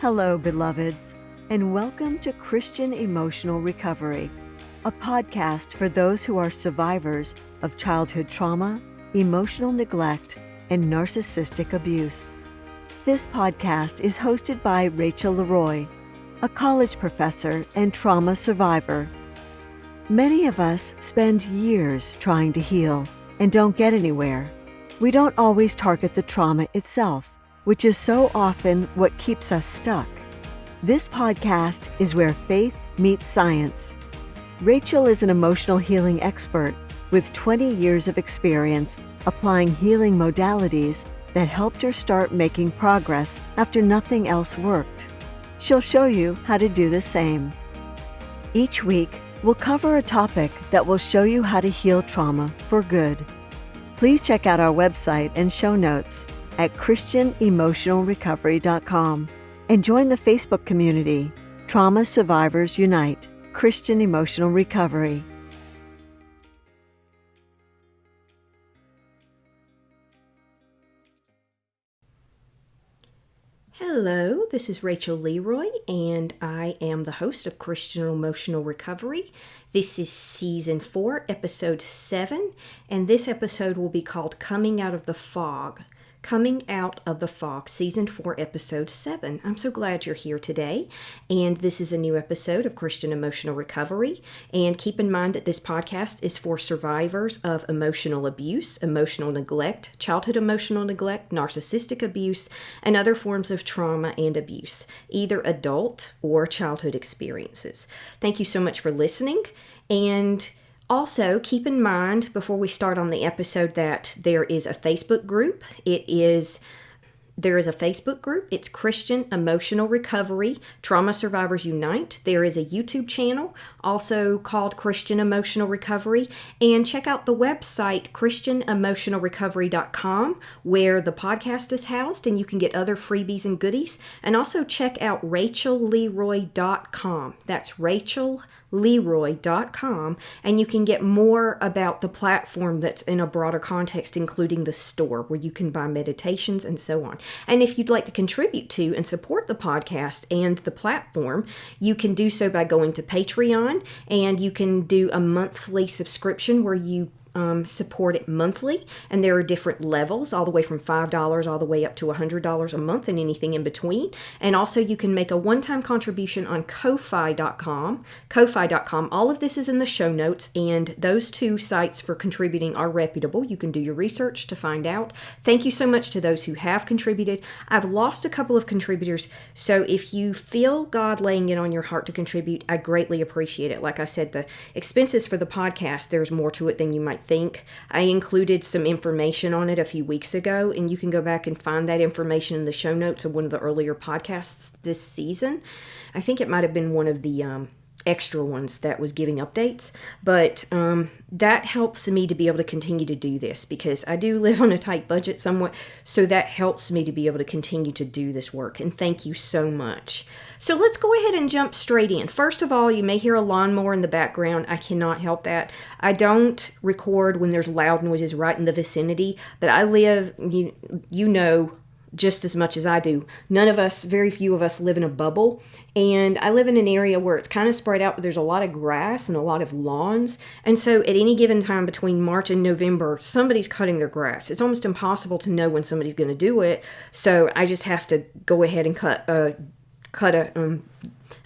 Hello, beloveds, and welcome to Christian Emotional Recovery, a podcast for those who are survivors of childhood trauma, emotional neglect, and narcissistic abuse. This podcast is hosted by Rachel Leroy, a college professor and trauma survivor. Many of us spend years trying to heal and don't get anywhere. We don't always target the trauma itself, which is so often what keeps us stuck. This podcast is where faith meets science. Rachel is an emotional healing expert with 20 years of experience applying healing modalities that helped her start making progress after nothing else worked. She'll show you how to do the same. Each week, we'll cover a topic that will show you how to heal trauma for good. Please check out our website and show notes at christianemotionalrecovery.com and join the Facebook community, Trauma Survivors Unite, Christian Emotional Recovery. Hello, this is Rachel Leroy, and I am the host of Christian Emotional Recovery. This is Season 4, Episode 7, and this episode will be called Coming Out of the Fog. Coming Out of the Fog, Season 4, Episode 7. I'm so glad you're here today, and this is a new episode of Christian Emotional Recovery. And keep in mind that this podcast is for survivors of emotional abuse, emotional neglect, childhood emotional neglect, narcissistic abuse, and other forms of trauma and abuse, either adult or childhood experiences. Thank you so much for listening, and also, keep in mind before we start on the episode that there is a Facebook group. There is a Facebook group. It's Christian Emotional Recovery, Trauma Survivors Unite. There is a YouTube channel also called Christian Emotional Recovery. And check out the website, christianemotionalrecovery.com, where the podcast is housed and you can get other freebies and goodies. And also check out rachelleroy.com. That's rachelleroy.com, and you can get more about the platform that's in a broader context, including the store where you can buy meditations and so on. And if you'd like to contribute to and support the podcast and the platform, you can do so by going to Patreon, and you can do a monthly subscription where you support it monthly, and there are different levels, all the way from $5 all the way up to $100 a month and anything in between. And also you can make a one-time contribution on Ko-Fi.com. All of this is in the show notes, and those two sites for contributing are reputable. You can do your research to find out. Thank you so much to those who have contributed. I've lost a couple of contributors, so if you feel God laying it on your heart to contribute, I greatly appreciate it. Like I said, the expenses for the podcast, there's more to it than you might think. I included some information on it a few weeks ago, and you can go back and find that information in the show notes of one of the earlier podcasts this season. I think it might have been one of the extra ones that was giving updates, but that helps me to be able to continue to do this because I do live on a tight budget somewhat, so that helps me to be able to continue to do this work, and thank you so much. So let's go ahead and jump straight in. First of all, you may hear a lawnmower in the background. I cannot help that. I don't record when there's loud noises right in the vicinity, but I live, you know, just as much as I do. Very few of us live in a bubble, and I live in an area where it's kind of spread out, but there's a lot of grass and a lot of lawns, and so at any given time between March and November, somebody's cutting their grass. It's almost impossible to know when somebody's going to do it, so I just have to go ahead and cut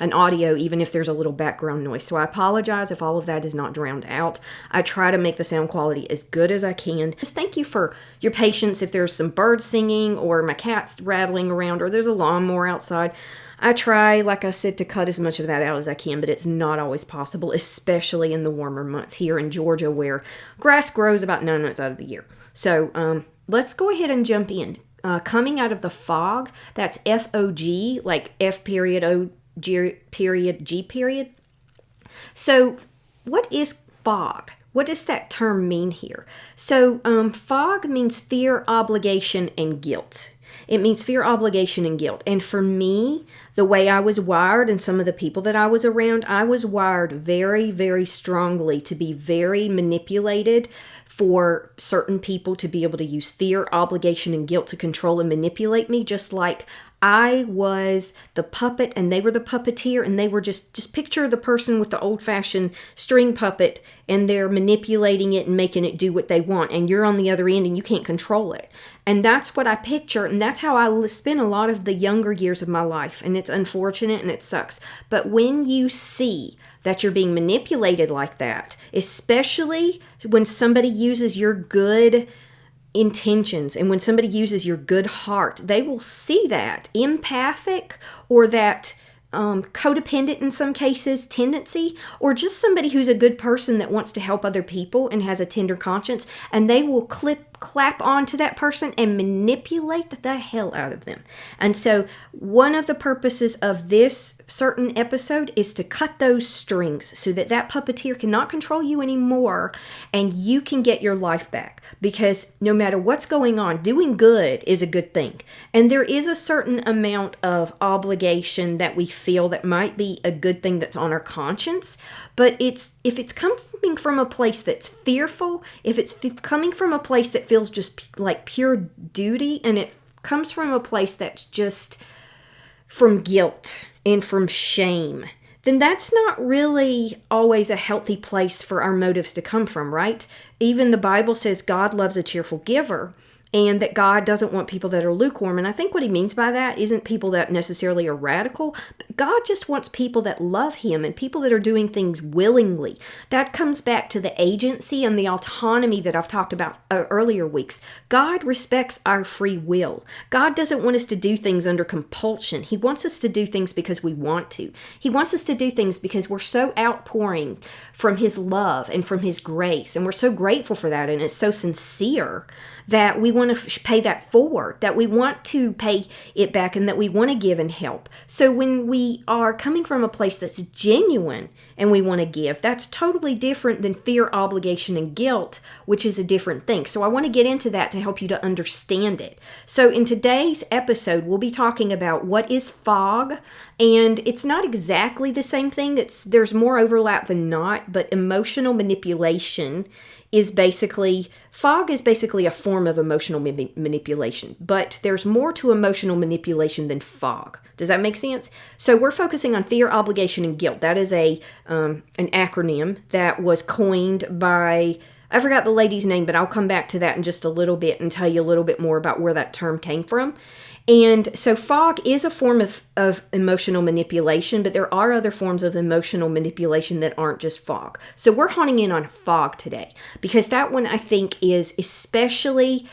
an audio, even if there's a little background noise. So I apologize if all of that is not drowned out. I try to make the sound quality as good as I can. Just thank you for your patience if there's some birds singing or my cat's rattling around or there's a lawnmower outside. I try, like I said, to cut as much of that out as I can, but it's not always possible, especially in the warmer months here in Georgia where grass grows about 9 months out of the year. So let's go ahead and jump in. Coming Out of the Fog, that's F.O.G, like F period O period G period. So what is fog? What does that term mean here? So fog means fear, obligation, and guilt. It means fear, obligation, and guilt. And for me, the way I was wired and some of the people that I was around, I was wired very, very strongly to be very manipulated, for certain people to be able to use fear, obligation, and guilt to control and manipulate me, just like I was the puppet and they were the puppeteer, and they were just picture the person with the old-fashioned string puppet, and they're manipulating it and making it do what they want, and you're on the other end and you can't control it. And that's what I picture, and that's how I spent a lot of the younger years of my life, and it's unfortunate and it sucks. But when you see that you're being manipulated like that, especially when somebody uses your good intentions and when somebody uses your good heart, they will see that empathic or that codependent in some cases tendency, or just somebody who's a good person that wants to help other people and has a tender conscience, and they will clap onto that person and manipulate the hell out of them. And so one of the purposes of this certain episode is to cut those strings so that that puppeteer cannot control you anymore and you can get your life back. Because no matter what's going on, doing good is a good thing. And there is a certain amount of obligation that we feel that might be a good thing that's on our conscience. But if it's coming from a place that's fearful, if it's coming from a place that feels just like pure duty, and it comes from a place that's just from guilt and from shame, then that's not really always a healthy place for our motives to come from, right? Even the Bible says God loves a cheerful giver, and that God doesn't want people that are lukewarm. And I think what he means by that isn't people that necessarily are radical, but God just wants people that love him and people that are doing things willingly. That comes back to the agency and the autonomy that I've talked about earlier weeks. God respects our free will. God doesn't want us to do things under compulsion. He wants us to do things because we want to. He wants us to do things because we're so outpouring from his love and from his grace. And we're so grateful for that. And it's so sincere that we want to pay that forward, that we want to pay it back, and that we want to give and help. So when we are coming from a place that's genuine and we want to give, that's totally different than fear, obligation, and guilt, which is a different thing. So I want to get into that to help you to understand it. So in today's episode, we'll be talking about what is F.O.G, and it's not exactly the same thing. There's more overlap than not, but emotional manipulation is basically, F.O.G is basically a form of emotional manipulation, but there's more to emotional manipulation than F.O.G. Does that make sense? So we're focusing on fear, obligation, and guilt. That is an acronym that was coined by, I forgot the lady's name, but I'll come back to that in just a little bit and tell you a little bit more about where that term came from. And so F.O.G is a form of emotional manipulation, but there are other forms of emotional manipulation that aren't just F.O.G. So we're honing in on F.O.G today, because that one I think is especially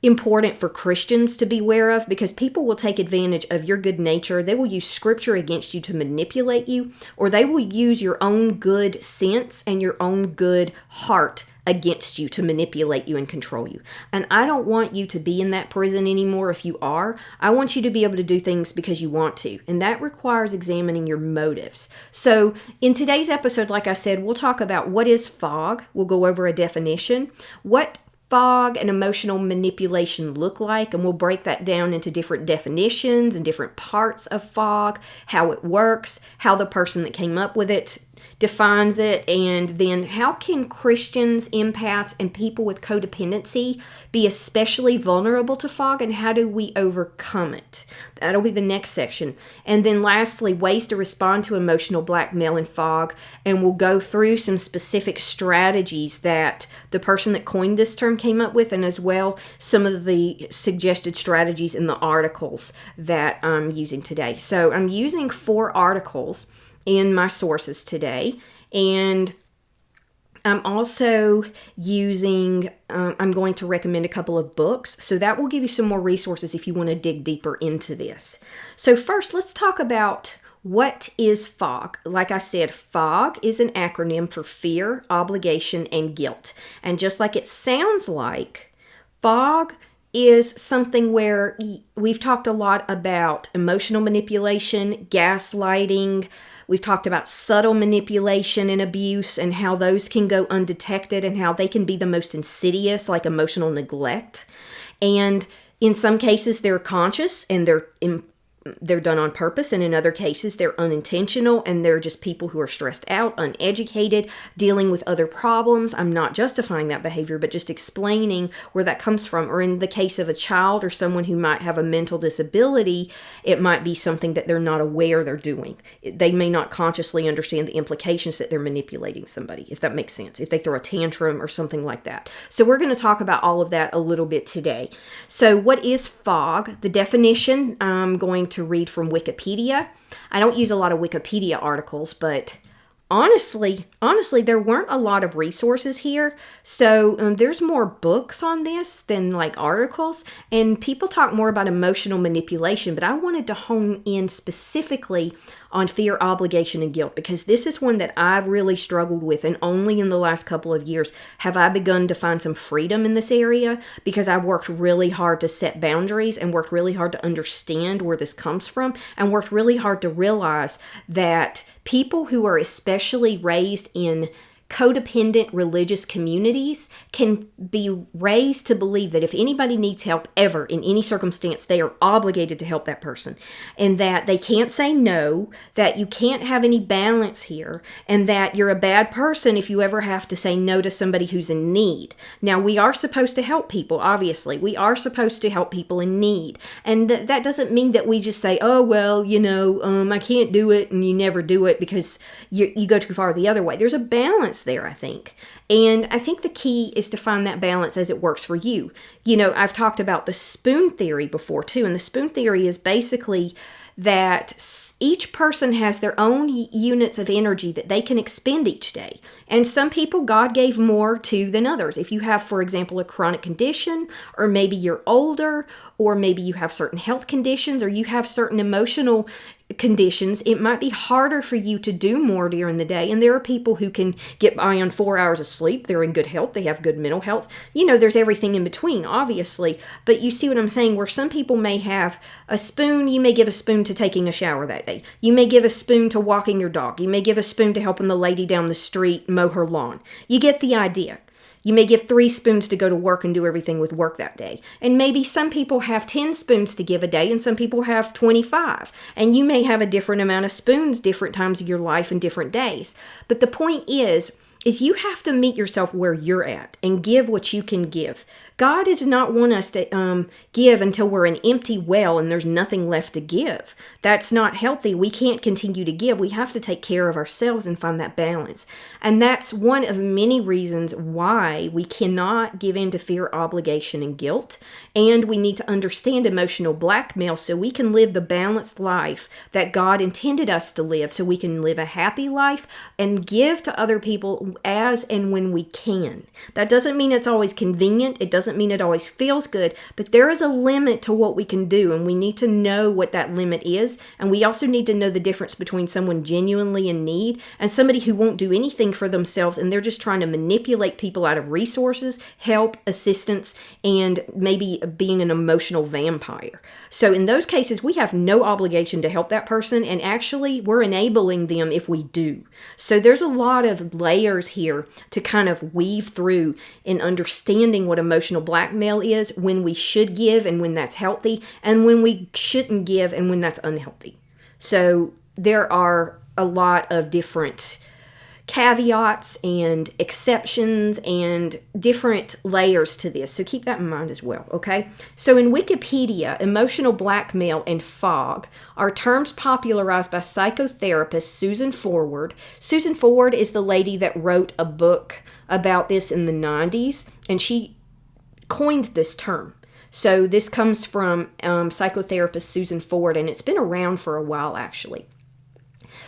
important for Christians to be aware of, because people will take advantage of your good nature. They will use scripture against you to manipulate you, or they will use your own good sense and your own good heart against you to manipulate you and control you. And I don't want you to be in that prison anymore. If you are, I want you to be able to do things because you want to. And that requires examining your motives. So in today's episode, like I said, we'll talk about what is F.O.G. We'll go over a definition, what F.O.G and emotional manipulation look like, and we'll break that down into different definitions and different parts of F.O.G, how it works, how the person that came up with it defines it, and then how can Christians, empaths, and people with codependency be especially vulnerable to F.O.G, and how do we overcome it? That'll be the next section. And then lastly, ways to respond to emotional blackmail and F.O.G, and we'll go through some specific strategies that the person that coined this term came up with, and as well some of the suggested strategies in the articles that I'm using today. So I'm using 4 articles in my sources today, and I'm also using, I'm going to recommend a couple of books, so that will give you some more resources if you want to dig deeper into this. So first, let's talk about what is F.O.G. Like I said, F.O.G is an acronym for fear, obligation, and guilt. And just like it sounds like, F.O.G is something where we've talked a lot about emotional manipulation, gaslighting. We've talked about subtle manipulation and abuse and how those can go undetected and how they can be the most insidious, like emotional neglect. And in some cases, they're conscious and they're they're done on purpose, and in other cases they're unintentional, and they're just people who are stressed out, uneducated, dealing with other problems. I'm not justifying that behavior, but just explaining where that comes from. Or in the case of a child or someone who might have a mental disability, it might be something that they're not aware they're doing. They may not consciously understand the implications that they're manipulating somebody, if that makes sense, if they throw a tantrum or something like that. So we're going to talk about all of that a little bit today. So what is F.O.G? The definition, I'm going to read from Wikipedia. I don't use a lot of Wikipedia articles, but honestly, there weren't a lot of resources here. So there's more books on this than like articles, and people talk more about emotional manipulation, but I wanted to hone in specifically on fear, obligation, and guilt, because this is one that I've really struggled with, and only in the last couple of years have I begun to find some freedom in this area, because I've worked really hard to set boundaries and worked really hard to understand where this comes from, and worked really hard to realize that people who are especially raised in codependent religious communities can be raised to believe that if anybody needs help ever in any circumstance, they are obligated to help that person, and that they can't say no, that you can't have any balance here, and that you're a bad person if you ever have to say no to somebody who's in need. Now, we are supposed to help people, obviously. We are supposed to help people in need, and that doesn't mean that we just say, oh, well, I can't do it, and you never do it because you go too far the other way. There's a balance there, I think. And I think the key is to find that balance as it works for you. I've talked about the spoon theory before too, and the spoon theory is basically that each person has their own units of energy that they can expend each day. And some people God gave more to than others. If you have, for example, a chronic condition, or maybe you're older, or maybe you have certain health conditions, or you have certain emotional conditions, it might be harder for you to do more during the day. And there are people who can get by on 4 hours of sleep. They're in good health. They have good mental health. There's everything in between, obviously. But you see what I'm saying? Where some people may have a spoon, you may give a spoon to taking a shower that day. You may give a spoon to walking your dog. You may give a spoon to helping the lady down the street mow her lawn. You get the idea. You may give 3 spoons to go to work and do everything with work that day. And maybe some people have 10 spoons to give a day, and some people have 25. And you may have a different amount of spoons different times of your life and different days. But the point is you have to meet yourself where you're at and give what you can give. God does not want us to give until we're an empty well and there's nothing left to give. That's not healthy. We can't continue to give. We have to take care of ourselves and find that balance. And that's one of many reasons why we cannot give in to fear, obligation, and guilt. And we need to understand emotional blackmail so we can live the balanced life that God intended us to live, so we can live a happy life and give to other people as and when we can. That doesn't mean it's always convenient. It doesn't mean it always feels good, but there is a limit to what we can do, and we need to know what that limit is. And we also need to know the difference between someone genuinely in need and somebody who won't do anything for themselves, and they're just trying to manipulate people out of resources, help, assistance, and maybe being an emotional vampire. So in those cases, we have no obligation to help that person, and actually we're enabling them if we do. So there's a lot of layers here to kind of weave through in understanding what emotional blackmail is, when we should give and when that's healthy, and when we shouldn't give and when that's unhealthy. So there are a lot of different caveats and exceptions and different layers to this. So keep that in mind as well, okay? So in Wikipedia, emotional blackmail and F.O.G are terms popularized by psychotherapist Susan Forward. Susan Forward is the lady that wrote a book about this in the 90s, and she coined this term. So this comes from psychotherapist Susan Forward, and it's been around for a while, actually.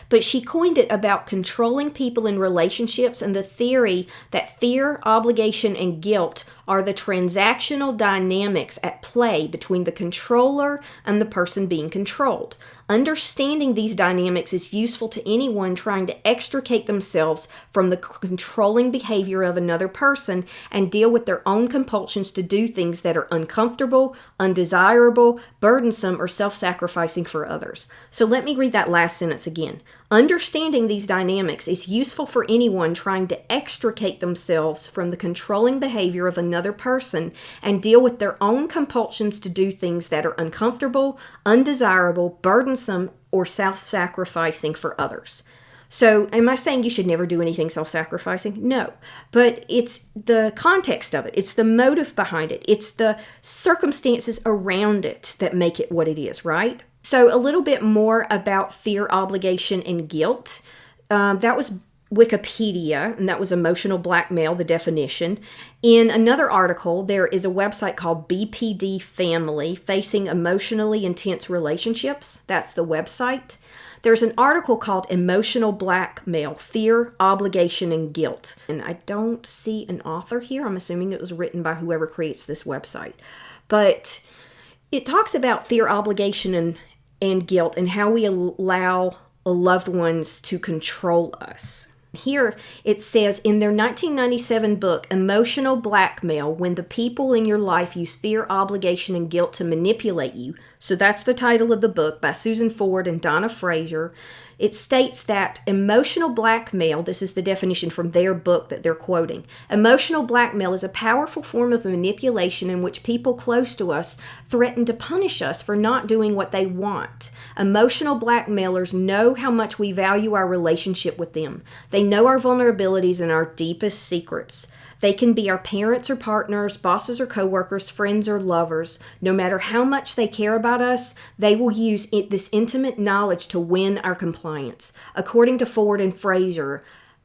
But she coined it about controlling people in relationships and the theory that fear, obligation, and guilt are the transactional dynamics at play between the controller and the person being controlled. Understanding these dynamics is useful to anyone trying to extricate themselves from the controlling behavior of another person and deal with their own compulsions to do things that are uncomfortable, undesirable, burdensome, or self-sacrificing for others. So let me read that last sentence again. Understanding these dynamics is useful for anyone trying to extricate themselves from the controlling behavior of another another person and deal with their own compulsions to do things that are uncomfortable, undesirable, burdensome, or self-sacrificing for others. So am I saying you should never do anything self-sacrificing? No. But it's the context of it. It's the motive behind it. It's the circumstances around it that make it what it is, right? So a little bit more about fear, obligation, and guilt. That was Wikipedia, and that was emotional blackmail, the definition. In another article, there is a website called BPD Family, Facing Emotionally Intense Relationships. That's the website. There's an article called Emotional Blackmail, Fear, Obligation, and Guilt. And I don't see an author here. I'm assuming it was written by whoever creates this website. But it talks about fear, obligation, and guilt and how we allow loved ones to control us. Here it says in their 1997 book, Emotional Blackmail, when the people in your life use fear, obligation, and guilt to manipulate you. So that's the title of the book by Susan Ford and Donna Fraser. It states that emotional blackmail, this is the definition from their book that they're quoting, emotional blackmail is a powerful form of manipulation in which people close to us threaten to punish us for not doing what they want. Emotional blackmailers know how much we value our relationship with them. They know our vulnerabilities and our deepest secrets. They can be our parents or partners, bosses or coworkers, friends or lovers. No matter how much they care about us, they will use this intimate knowledge to win our compliance. According to Ford and Fraser,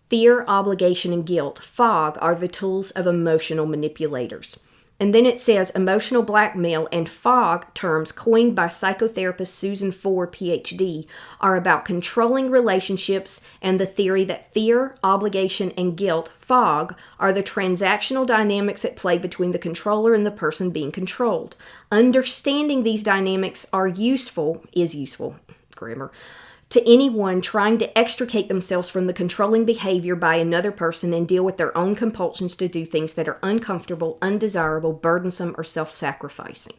fear, obligation, and guilt, F.O.G, are the tools of emotional manipulators. And then it says emotional blackmail and F.O.G terms coined by psychotherapist Susan Ford, PhD, are about controlling relationships and the theory that fear, obligation, and guilt, F.O.G, are the transactional dynamics at play between the controller and the person being controlled. Understanding these dynamics is useful, grammar, to anyone trying to extricate themselves from the controlling behavior by another person and deal with their own compulsions to do things that are uncomfortable, undesirable, burdensome, or self-sacrificing.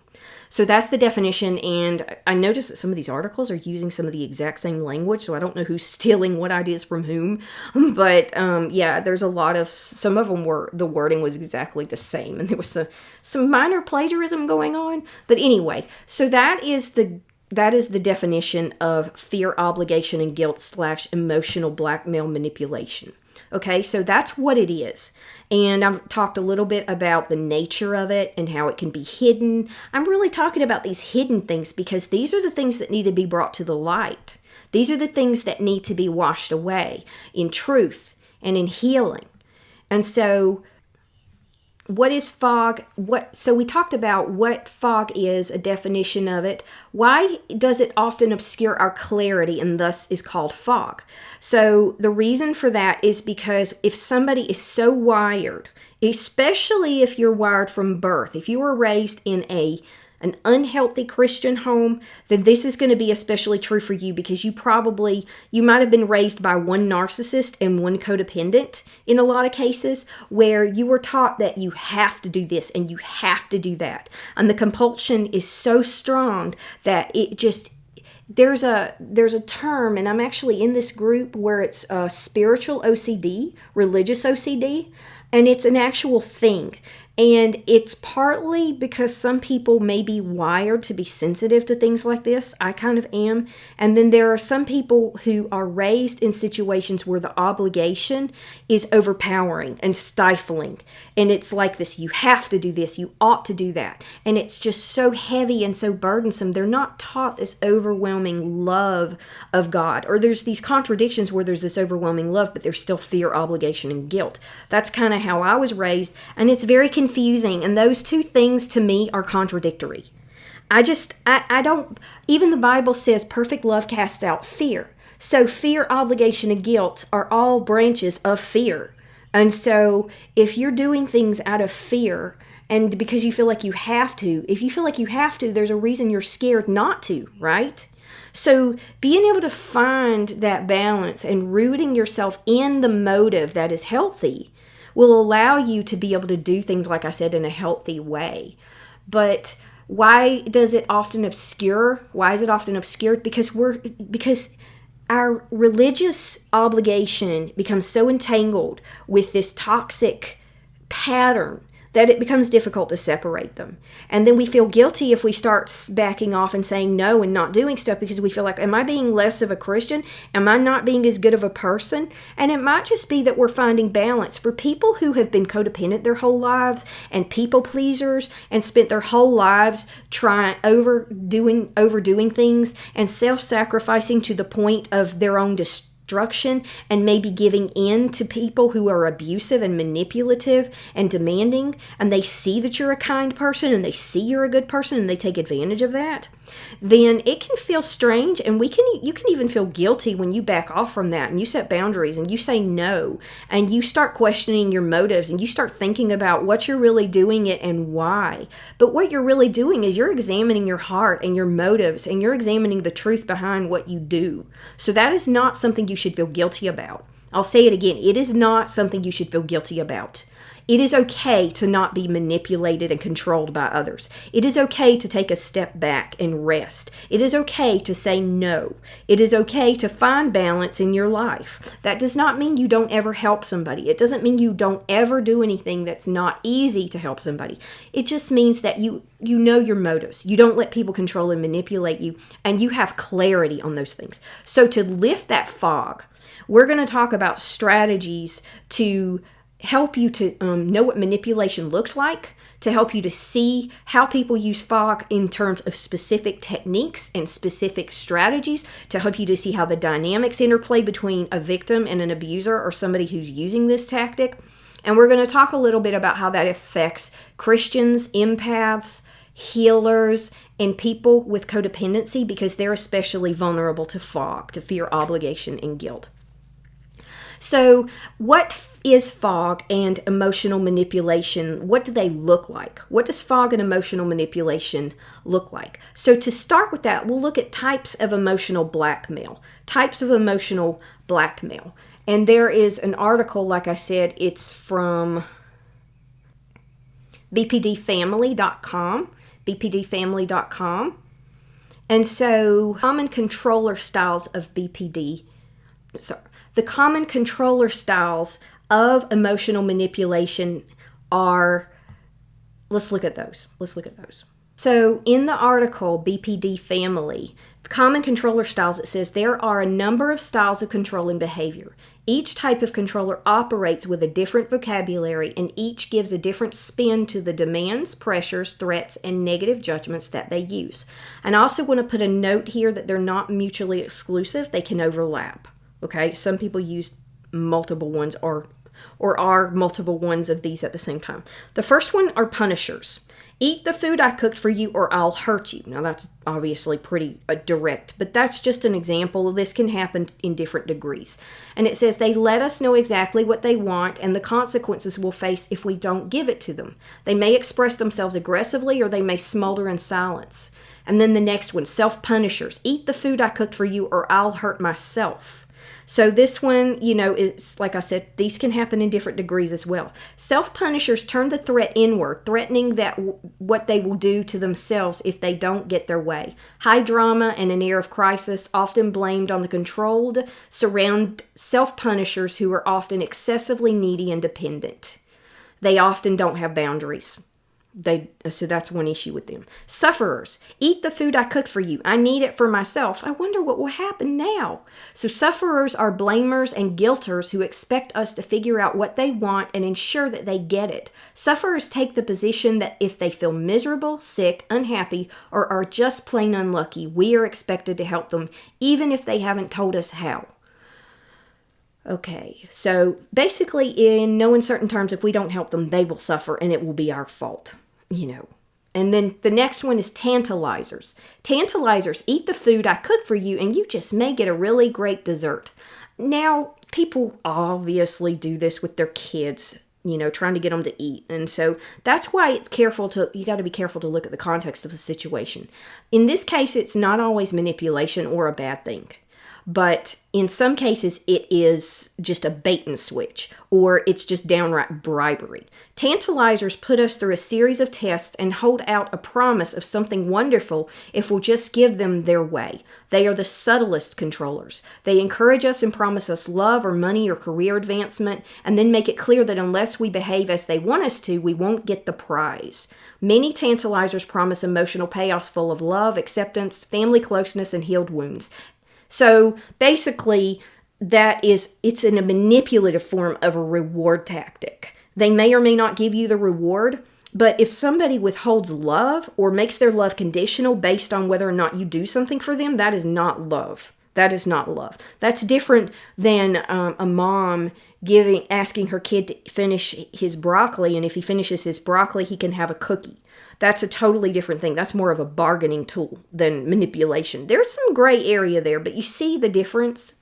So that's the definition, and I noticed that some of these articles are using some of the exact same language, so I don't know who's stealing what ideas from whom, but yeah, there's a lot of, some of them were, the wording was exactly the same, and there was some minor plagiarism going on, but anyway, so that is the definition of fear, obligation, and guilt / emotional blackmail manipulation. Okay, so that's what it is. And I've talked a little bit about the nature of it and how it can be hidden. I'm really talking about these hidden things because these are the things that need to be brought to the light. These are the things that need to be washed away in truth and in healing. And so what is F.O.G? So we talked about what F.O.G is, a definition of it. Why does it often obscure our clarity and thus is called F.O.G? So the reason for that is because if somebody is so wired, especially if you're wired from birth, if you were raised in an unhealthy Christian home, then this is going to be especially true for you because you might have been raised by one narcissist and one codependent in a lot of cases where you were taught that you have to do this and you have to do that. And the compulsion is so strong that it just, there's a term, and I'm actually in this group where it's spiritual OCD, religious OCD, and it's an actual thing. And it's partly because some people may be wired to be sensitive to things like this. I kind of am. And then there are some people who are raised in situations where the obligation is overpowering and stifling. And it's like this, you have to do this, you ought to do that. And it's just so heavy and so burdensome. They're not taught this overwhelming love of God. Or there's these contradictions where there's this overwhelming love, but there's still fear, obligation, and guilt. That's kind of how I was raised. And it's very confusing, and those two things to me are contradictory. I don't, even the Bible says perfect love casts out fear. So fear, obligation, and guilt are all branches of fear. And so if you're doing things out of fear and because you feel like you have to, if you feel like you have to, there's a reason you're scared not to, right? So being able to find that balance and rooting yourself in the motive that is healthy will allow you to be able to do things, like I said, in a healthy way. But why does it often obscure? Why is it often obscured? Because our religious obligation becomes so entangled with this toxic pattern that it becomes difficult to separate them. And then we feel guilty if we start backing off and saying no and not doing stuff, because we feel like, am I being less of a Christian? Am I not being as good of a person? And it might just be that we're finding balance. For people who have been codependent their whole lives and people pleasers and spent their whole lives overdoing things and self-sacrificing to the point of their own destruction, and maybe giving in to people who are abusive and manipulative and demanding, and they see that you're a kind person and they see you're a good person and they take advantage of that, then it can feel strange, and you can even feel guilty when you back off from that and you set boundaries and you say no and you start questioning your motives and you start thinking about what you're really doing it and why. But what you're really doing is you're examining your heart and your motives, and you're examining the truth behind what you do. So that is not something you should feel guilty about. I'll say it again. It is not something you should feel guilty about. It is okay to not be manipulated and controlled by others. It is okay to take a step back and rest. It is okay to say no. It is okay to find balance in your life. That does not mean you don't ever help somebody. It doesn't mean you don't ever do anything that's not easy to help somebody. It just means that you know your motives. You don't let people control and manipulate you, and you have clarity on those things. So to lift that fog, we're going to talk about strategies to help you to know what manipulation looks like, to help you to see how people use fog in terms of specific techniques and specific strategies, to help you to see how the dynamics interplay between a victim and an abuser or somebody who's using this tactic. And we're going to talk a little bit about how that affects Christians, empaths, healers, and people with codependency, because they're especially vulnerable to fog, to fear, obligation, and guilt. So what is fog and emotional manipulation? What do they look like? What does fog and emotional manipulation look like? So to start with that, we'll look at types of emotional blackmail. Types of emotional blackmail. And there is an article, like I said, it's from bpdfamily.com. bpdfamily.com. And so common controller styles of BPD. The common controller styles of emotional manipulation are, let's look at those. So in the article, BPD Family, the common controller styles, it says there are a number of styles of controlling behavior. Each type of controller operates with a different vocabulary, and each gives a different spin to the demands, pressures, threats, and negative judgments that they use. And I also want to put a note here that they're not mutually exclusive. They can overlap. Okay, some people use multiple ones or are multiple ones of these at the same time. The first one are punishers. Eat the food I cooked for you or I'll hurt you. Now that's obviously pretty direct, but that's just an example. This can happen in different degrees. And it says they let us know exactly what they want and the consequences we'll face if we don't give it to them. They may express themselves aggressively or they may smolder in silence. And then the next one, self-punishers. Eat the food I cooked for you or I'll hurt myself. So this one, it's like I said, these can happen in different degrees as well. Self-punishers turn the threat inward, threatening that what they will do to themselves if they don't get their way. High drama and an air of crisis, often blamed on the controlled, surround self-punishers who are often excessively needy and dependent. They often don't have boundaries. So that's one issue with them. Sufferers. Eat the food I cooked for you. I need it for myself. I wonder what will happen now. So sufferers are blamers and guilters who expect us to figure out what they want and ensure that they get it. Sufferers take the position that if they feel miserable, sick, unhappy, or are just plain unlucky, we are expected to help them, even if they haven't told us how. Okay, so basically in no uncertain terms, if we don't help them, they will suffer and it will be our fault, And then the next one is tantalizers. Tantalizers, eat the food I cooked for you and you just may get a really great dessert. Now, people obviously do this with their kids, trying to get them to eat. And so that's why you got to be careful to look at the context of the situation. In this case, it's not always manipulation or a bad thing. But in some cases, it is just a bait and switch, or it's just downright bribery. Tantalizers put us through a series of tests and hold out a promise of something wonderful if we'll just give them their way. They are the subtlest controllers. They encourage us and promise us love or money or career advancement, and then make it clear that unless we behave as they want us to, we won't get the prize. Many tantalizers promise emotional payoffs full of love, acceptance, family closeness, and healed wounds. So basically, it's in a manipulative form of a reward tactic. They may or may not give you the reward, but if somebody withholds love or makes their love conditional based on whether or not you do something for them, that is not love. That is not love. That's different than a mom asking her kid to finish his broccoli, and if he finishes his broccoli, he can have a cookie. That's a totally different thing. That's more of a bargaining tool than manipulation. There's some gray area there, but you see the difference?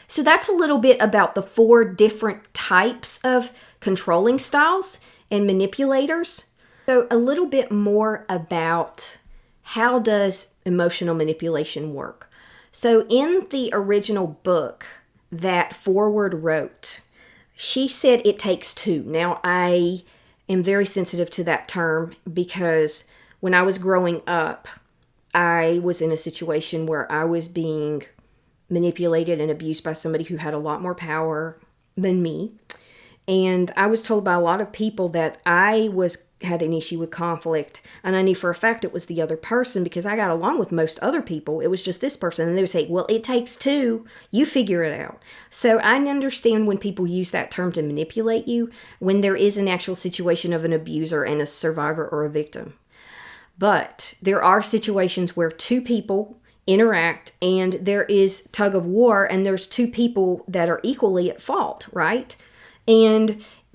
So that's a little bit about the 4 different types of controlling styles and manipulators. So a little bit more about how does emotional manipulation work. So in the original book that Forward wrote, she said it takes 2. Now, I am very sensitive to that term because when I was growing up, I was in a situation where I was being manipulated and abused by somebody who had a lot more power than me. And I was told by a lot of people that I had an issue with conflict, and I knew for a fact it was the other person because I got along with most other people. It was just this person, and they would say, well, it takes 2. You figure it out. So I understand when people use that term to manipulate you when there is an actual situation of an abuser and a survivor or a victim. But there are situations where 2 people interact and there is tug of war and there's 2 people that are equally at fault, right?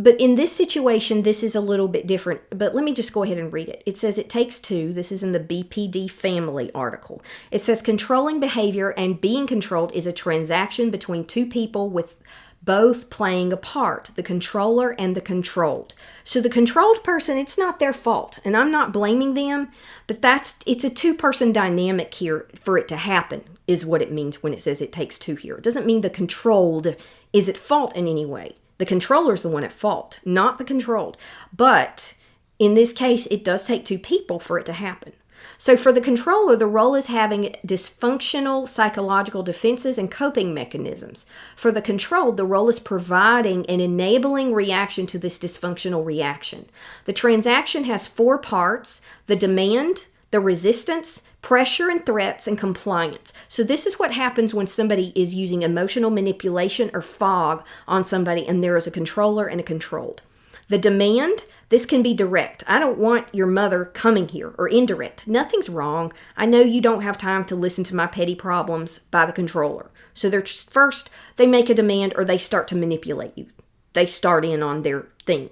But in this situation, this is a little bit different. But let me just go ahead and read it. It says it takes 2. This is in the BPD family article. It says controlling behavior and being controlled is a transaction between 2 people with both playing a part, the controller and the controlled. So the controlled person, it's not their fault, and I'm not blaming them, but it's a 2-person dynamic here for it to happen, is what it means when it says it takes 2 here. It doesn't mean the controlled is at fault in any way. The controller is the one at fault, not the controlled. But in this case, it does take 2 people for it to happen. So for the controller, the role is having dysfunctional psychological defenses and coping mechanisms. For the controlled, the role is providing an enabling reaction to this dysfunctional reaction. The transaction has 4 parts: the demand, the resistance, pressure and threats, and compliance. So this is what happens when somebody is using emotional manipulation or F.O.G on somebody and there is a controller and a controlled. The demand, this can be direct. I don't want your mother coming here, or indirect. Nothing's wrong. I know you don't have time to listen to my petty problems, by the controller. So they're just, first, they make a demand or they start to manipulate you. They start in on their thing.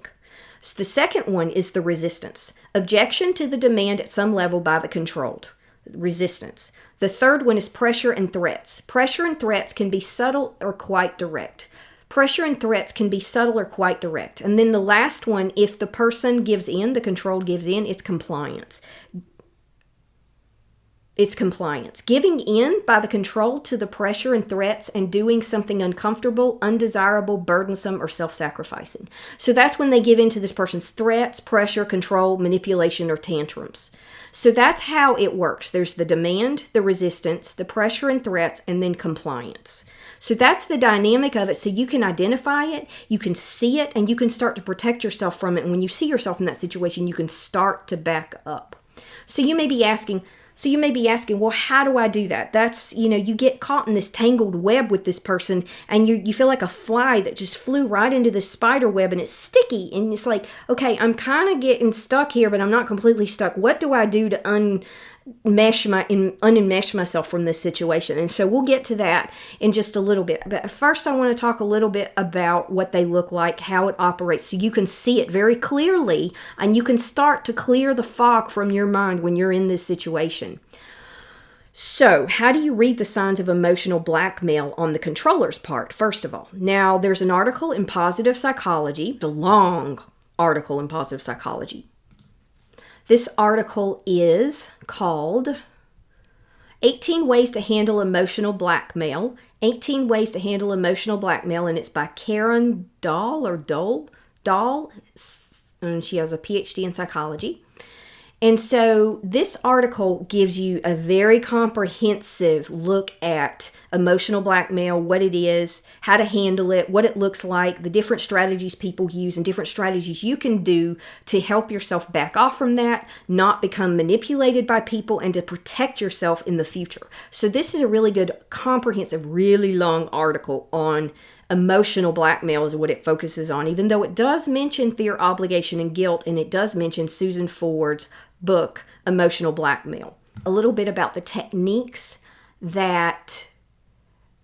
So the second one is the resistance. Objection to the demand at some level by the controlled. Resistance. The third one is pressure and threats. Pressure and threats can be subtle or quite direct. Pressure and threats can be subtle or quite direct. And then the last one, if the person gives in, the controlled gives in, it's compliance. It's compliance. Giving in by the controlled to the pressure and threats and doing something uncomfortable, undesirable, burdensome, or self-sacrificing. So that's when they give in to this person's threats, pressure, control, manipulation, or tantrums. So that's how it works. There's the demand, the resistance, the pressure and threats, and then compliance. So that's the dynamic of it. So you can identify it, you can see it, and you can start to protect yourself from it. And when you see yourself in that situation, you can start to back up. So you may be asking, well, how do I do that? That's, you get caught in this tangled web with this person and you feel like a fly that just flew right into the spider web and it's sticky. And it's like, okay, I'm kind of getting stuck here, but I'm not completely stuck. What do I do to unenmesh myself from this situation? And so we'll get to that in just a little bit. But first I want to talk a little bit about what they look like, how it operates, so you can see it very clearly and you can start to clear the fog from your mind when you're in this situation. So, how do you read the signs of emotional blackmail on the controller's part, first of all? Now, there's an article in Positive Psychology. It's a long article in Positive Psychology. This article is called 18 Ways to Handle Emotional Blackmail. 18 Ways to Handle Emotional Blackmail, and it's by Karen Dahl. And she has a PhD in psychology. And so this article gives you a very comprehensive look at emotional blackmail, what it is, how to handle it, what it looks like, the different strategies people use, and different strategies you can do to help yourself back off from that, not become manipulated by people, and to protect yourself in the future. So this is a really good, comprehensive, really long article on emotional blackmail is what it focuses on, even though it does mention fear, obligation, and guilt, and it does mention Susan Ford's book, Emotional Blackmail. A little bit about the techniques that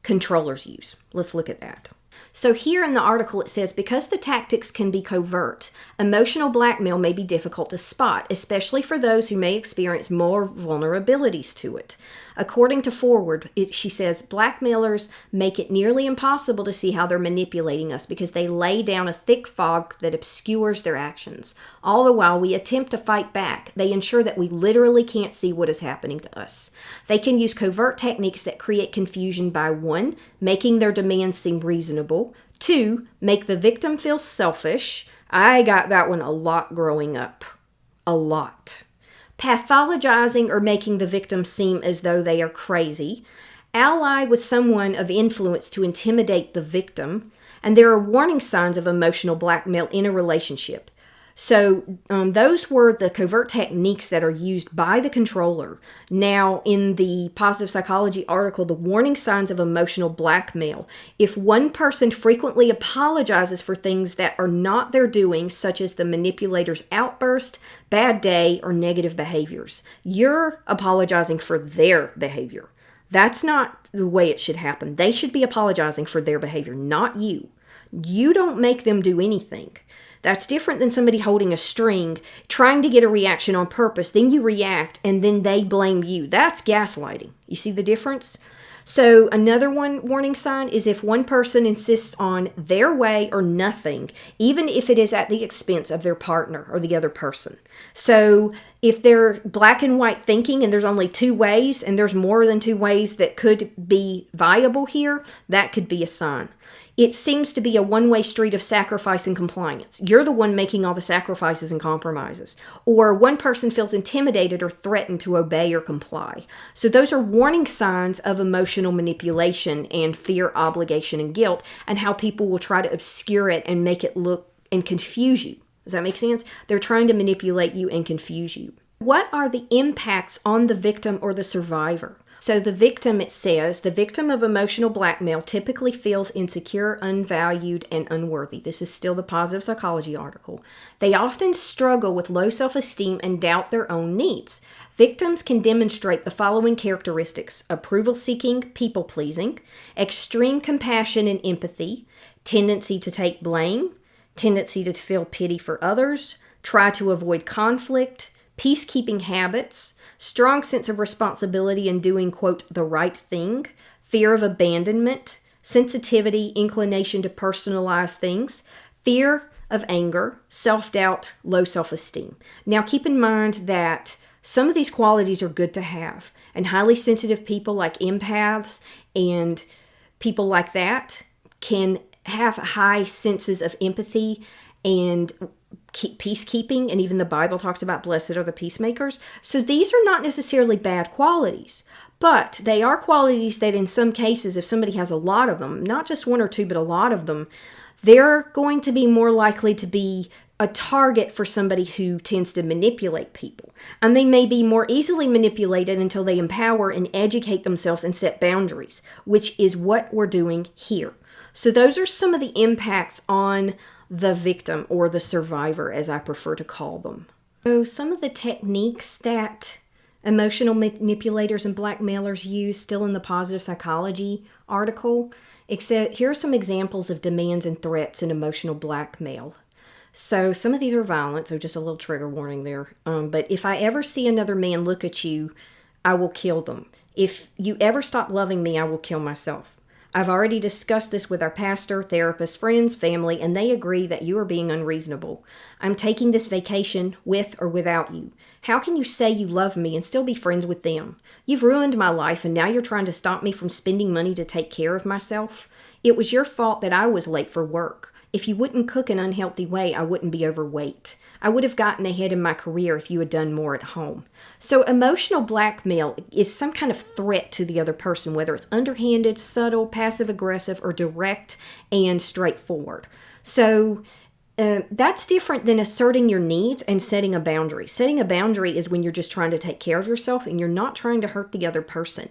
controllers use. Let's look at that. So here in the article it says, because the tactics can be covert, emotional blackmail may be difficult to spot, especially for those who may experience more vulnerabilities to it. According to Forward, she says, blackmailers make it nearly impossible to see how they're manipulating us because they lay down a thick fog that obscures their actions. All the while we attempt to fight back, they ensure that we literally can't see what is happening to us. They can use covert techniques that create confusion by 1, making their demands seem reasonable, 2, make the victim feel selfish. I got that one a lot growing up. A lot. Pathologizing or making the victim seem as though they are crazy, ally with someone of influence to intimidate the victim, and there are warning signs of emotional blackmail in a relationship. So those were the covert techniques that are used by the controller. Now, in the positive psychology article, the warning signs of emotional blackmail. If one person frequently apologizes for things that are not their doing, such as the manipulator's outburst, bad day, or negative behaviors, you're apologizing for their behavior. That's not the way it should happen. They should be apologizing for their behavior, not you. You don't make them do anything. That's different than somebody holding a string, trying to get a reaction on purpose. Then you react, and then they blame you. That's gaslighting. You see the difference? So another warning sign is if one person insists on their way or nothing, even if it is at the expense of their partner or the other person. So if they're black and white thinking and there's only 2 ways and there's more than 2 ways that could be viable here, that could be a sign. It seems to be a one-way street of sacrifice and compliance. You're the one making all the sacrifices and compromises. Or one person feels intimidated or threatened to obey or comply. So those are warning signs of emotional manipulation and fear, obligation, and guilt, and how people will try to obscure it and make it look and confuse you. Does that make sense? They're trying to manipulate you and confuse you. What are the impacts on the victim or the survivor? So the victim, it says, the victim of emotional blackmail typically feels insecure, unvalued, and unworthy. This is still the positive psychology article. They often struggle with low self-esteem and doubt their own needs. Victims can demonstrate the following characteristics: approval-seeking, people-pleasing, extreme compassion and empathy, tendency to take blame, tendency to feel pity for others, try to avoid conflict, peacekeeping habits, strong sense of responsibility in doing, quote, the right thing, fear of abandonment, sensitivity, inclination to personalize things, fear of anger, self-doubt, low self-esteem. Now keep in mind that some of these qualities are good to have, and highly sensitive people like empaths and people like that can have high senses of empathy and peacekeeping, and even the Bible talks about blessed are the peacemakers. So these are not necessarily bad qualities, but they are qualities that in some cases, if somebody has a lot of them, not just 1 or 2, but a lot of them, they're going to be more likely to be a target for somebody who tends to manipulate people. And they may be more easily manipulated until they empower and educate themselves and set boundaries, which is what we're doing here. So those are some of the impacts on the victim, or the survivor, as I prefer to call them. So some of the techniques that emotional manipulators and blackmailers use, still in the positive psychology article, except here are some examples of demands and threats in emotional blackmail. So some of these are violent, so just a little trigger warning there. But if I ever see another man look at you, I will kill them. If you ever stop loving me, I will kill myself. I've already discussed this with our pastor, therapist, friends, family, and they agree that you are being unreasonable. I'm taking this vacation with or without you. How can you say you love me and still be friends with them? You've ruined my life and now you're trying to stop me from spending money to take care of myself. It was your fault that I was late for work. If you wouldn't cook an unhealthy way, I wouldn't be overweight. I would have gotten ahead in my career if you had done more at home. So emotional blackmail is some kind of threat to the other person, whether it's underhanded, subtle, passive-aggressive, or direct and straightforward. So that's different than asserting your needs and setting a boundary. Setting a boundary is when you're just trying to take care of yourself and you're not trying to hurt the other person.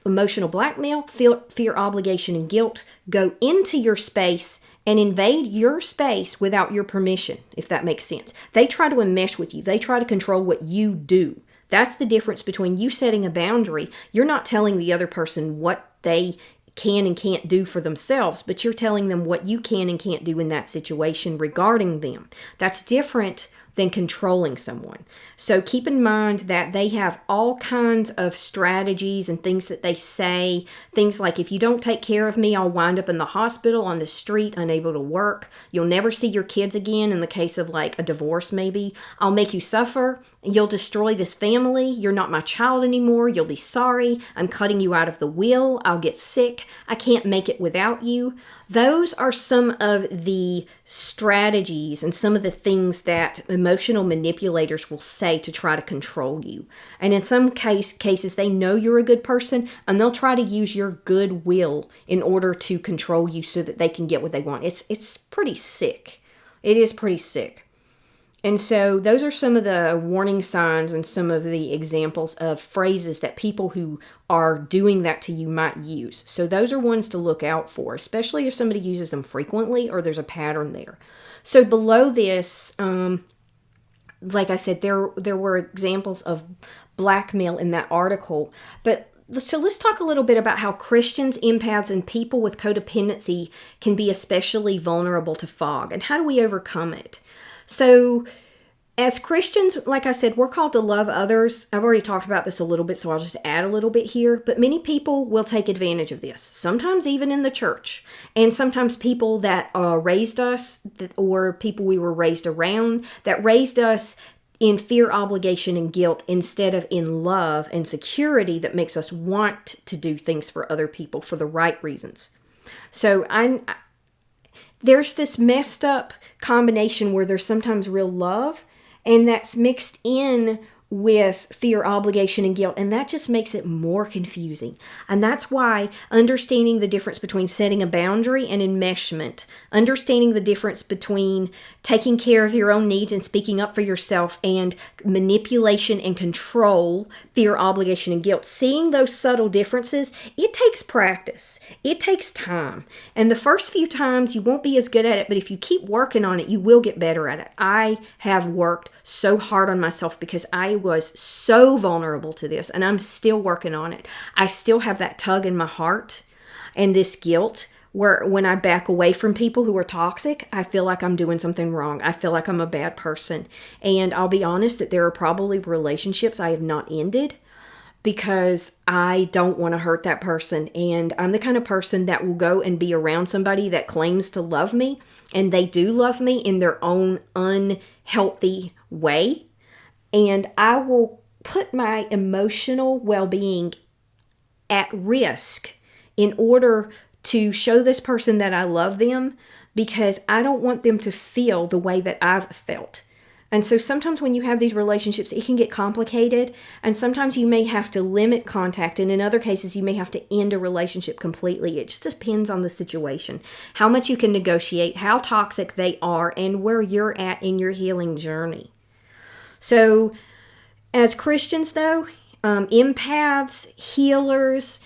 Emotional blackmail, fear, obligation, and guilt go into your space and invade your space without your permission, if that makes sense. They try to enmesh with you. They try to control what you do. That's the difference between you setting a boundary. You're not telling the other person what they can and can't do for themselves, but you're telling them what you can and can't do in that situation regarding them. That's different than controlling someone. So keep in mind that they have all kinds of strategies and things that they say. Things like, if you don't take care of me, I'll wind up in the hospital, on the street, unable to work. You'll never see your kids again in the case of like a divorce maybe. I'll make you suffer. You'll destroy this family. You're not my child anymore. You'll be sorry. I'm cutting you out of the will. I'll get sick. I can't make it without you. Those are some of the strategies and some of the things that emotional manipulators will say to try to control you. And in some cases, they know you're a good person and they'll try to use your goodwill in order to control you so that they can get what they want. It's pretty sick. It is pretty sick. And so those are some of the warning signs and some of the examples of phrases that people who are doing that to you might use. So those are ones to look out for, especially if somebody uses them frequently or there's a pattern there. So below this, like I said, there were examples of blackmail in that article. So let's talk a little bit about how Christians, empaths, and people with codependency can be especially vulnerable to F.O.G. and how do we overcome it? So as Christians, like I said, we're called to love others. I've already talked about this a little bit, so I'll just add a little bit here. But many people will take advantage of this, sometimes even in the church. And sometimes people that raised us, or people we were raised around, that raised us in fear, obligation, and guilt instead of in love and security that makes us want to do things for other people for the right reasons. So there's this messed up combination where there's sometimes real love and that's mixed in with fear, obligation, and guilt. And that just makes it more confusing. And that's why understanding the difference between setting a boundary and enmeshment, understanding the difference between taking care of your own needs and speaking up for yourself and manipulation and control, fear, obligation, and guilt, seeing those subtle differences, it takes practice. It takes time. And the first few times you won't be as good at it, but if you keep working on it, you will get better at it. I have worked so hard on myself because I was so vulnerable to this and I'm still working on it. I still have that tug in my heart and this guilt where when I back away from people who are toxic, I feel like I'm doing something wrong. I feel like I'm a bad person. And I'll be honest that there are probably relationships I have not ended because I don't want to hurt that person. And I'm the kind of person that will go and be around somebody that claims to love me, and they do love me in their own unhealthy way. And I will put my emotional well-being at risk in order to show this person that I love them because I don't want them to feel the way that I've felt. And so sometimes when you have these relationships, it can get complicated. And sometimes you may have to limit contact. And in other cases, you may have to end a relationship completely. It just depends on the situation, how much you can negotiate, how toxic they are, and where you're at in your healing journey. So as Christians, though, empaths, healers,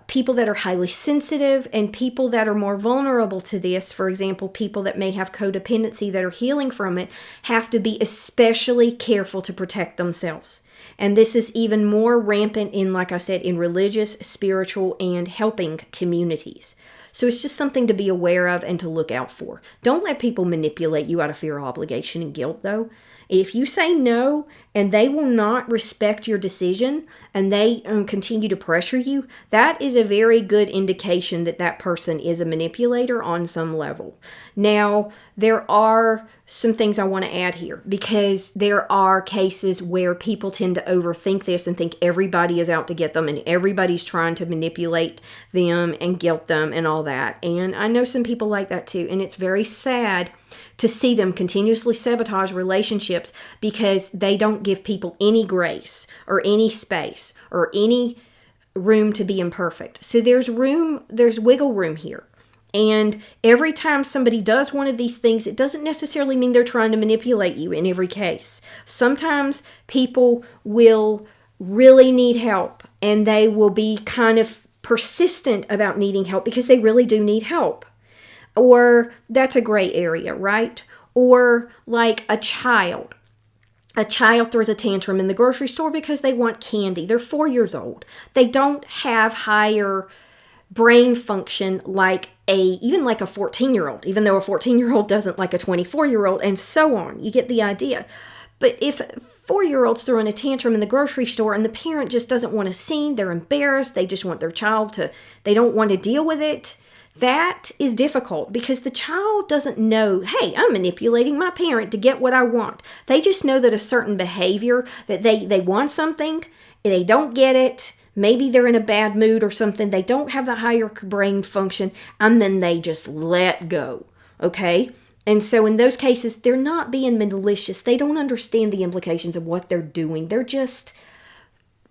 people that are highly sensitive, and people that are more vulnerable to this, for example, people that may have codependency that are healing from it, have to be especially careful to protect themselves. And this is even more rampant in, like I said, in religious, spiritual, and helping communities. So it's just something to be aware of and to look out for. Don't let people manipulate you out of fear, obligation, and guilt, though. If you say no and they will not respect your decision and they continue to pressure you, that is a very good indication that that person is a manipulator on some level. Now, there are some things I want to add here, because there are cases where people tend to overthink this and think everybody is out to get them and everybody's trying to manipulate them and guilt them and all that. And I know some people like that too. And it's very sad to see them continuously sabotage relationships because they don't give people any grace or any space or any room to be imperfect. So there's wiggle room here. And every time somebody does one of these things, it doesn't necessarily mean they're trying to manipulate you in every case. Sometimes people will really need help and they will be kind of persistent about needing help because they really do need help. Or that's a gray area, right? Or like a child. A child throws a tantrum in the grocery store because they want candy. They're 4 years old. They don't have higher brain function like even like a 14-year-old, even though a 14-year-old doesn't like a 24-year-old, and so on. You get the idea. But if 4-year-olds throwing a tantrum in the grocery store and the parent just doesn't want a scene, they're embarrassed, they just want their child they don't want to deal with it, that is difficult because the child doesn't know, hey, I'm manipulating my parent to get what I want. They just know that a certain behavior, that they want something, they don't get it, maybe they're in a bad mood or something, they don't have the higher brain function, and then they just let go, okay? And so in those cases, they're not being malicious. They don't understand the implications of what they're doing. They're just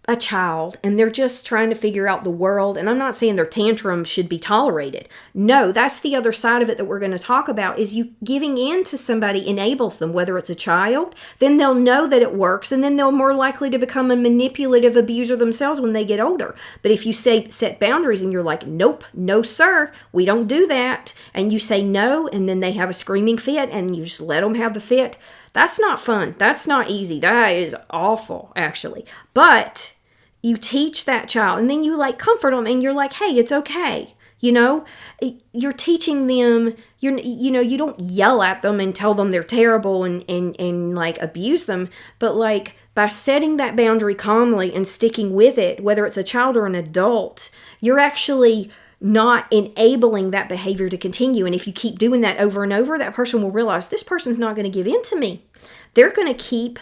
a child and they're just trying to figure out the world. And I'm not saying their tantrum should be tolerated. No, that's the other side of it that we're going to talk about, is you giving in to somebody enables them, whether it's a child, then they'll know that it works, and then they're more likely to become a manipulative abuser themselves when they get older. But if you set boundaries and you're like, nope, no sir, we don't do that, and you say no, and then they have a screaming fit and you just let them have the fit, that's not fun. That's not easy. That is awful, actually. But you teach that child, and then you comfort them, and you're like, hey, it's okay. You're teaching them, you don't yell at them and tell them they're terrible and abuse them. But by setting that boundary calmly and sticking with it, whether it's a child or an adult, you're actually not enabling that behavior to continue. And if you keep doing that over and over, that person will realize this person's not going to give in to me. They're going to keep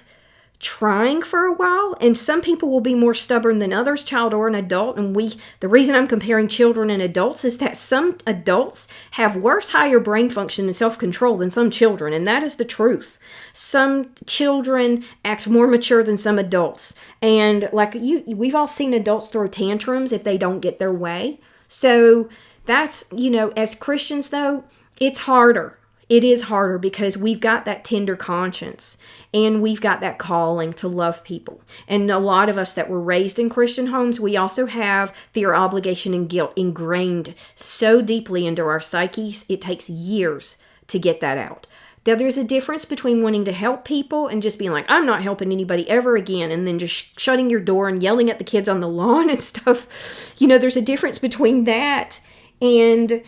trying for a while, and some people will be more stubborn than others, child or an adult. And the reason I'm comparing children and adults is that some adults have worse, higher brain function and self-control than some children, and that is the truth. Some children act more mature than some adults, and we've all seen adults throw tantrums if they don't get their way. So that's, as Christians though, it's harder. It is harder because we've got that tender conscience and we've got that calling to love people. And a lot of us that were raised in Christian homes, we also have fear, obligation, and guilt ingrained so deeply into our psyches, it takes years to get that out. Now, there's a difference between wanting to help people and just being like, I'm not helping anybody ever again, and then just shutting your door and yelling at the kids on the lawn and stuff. There's a difference between that and,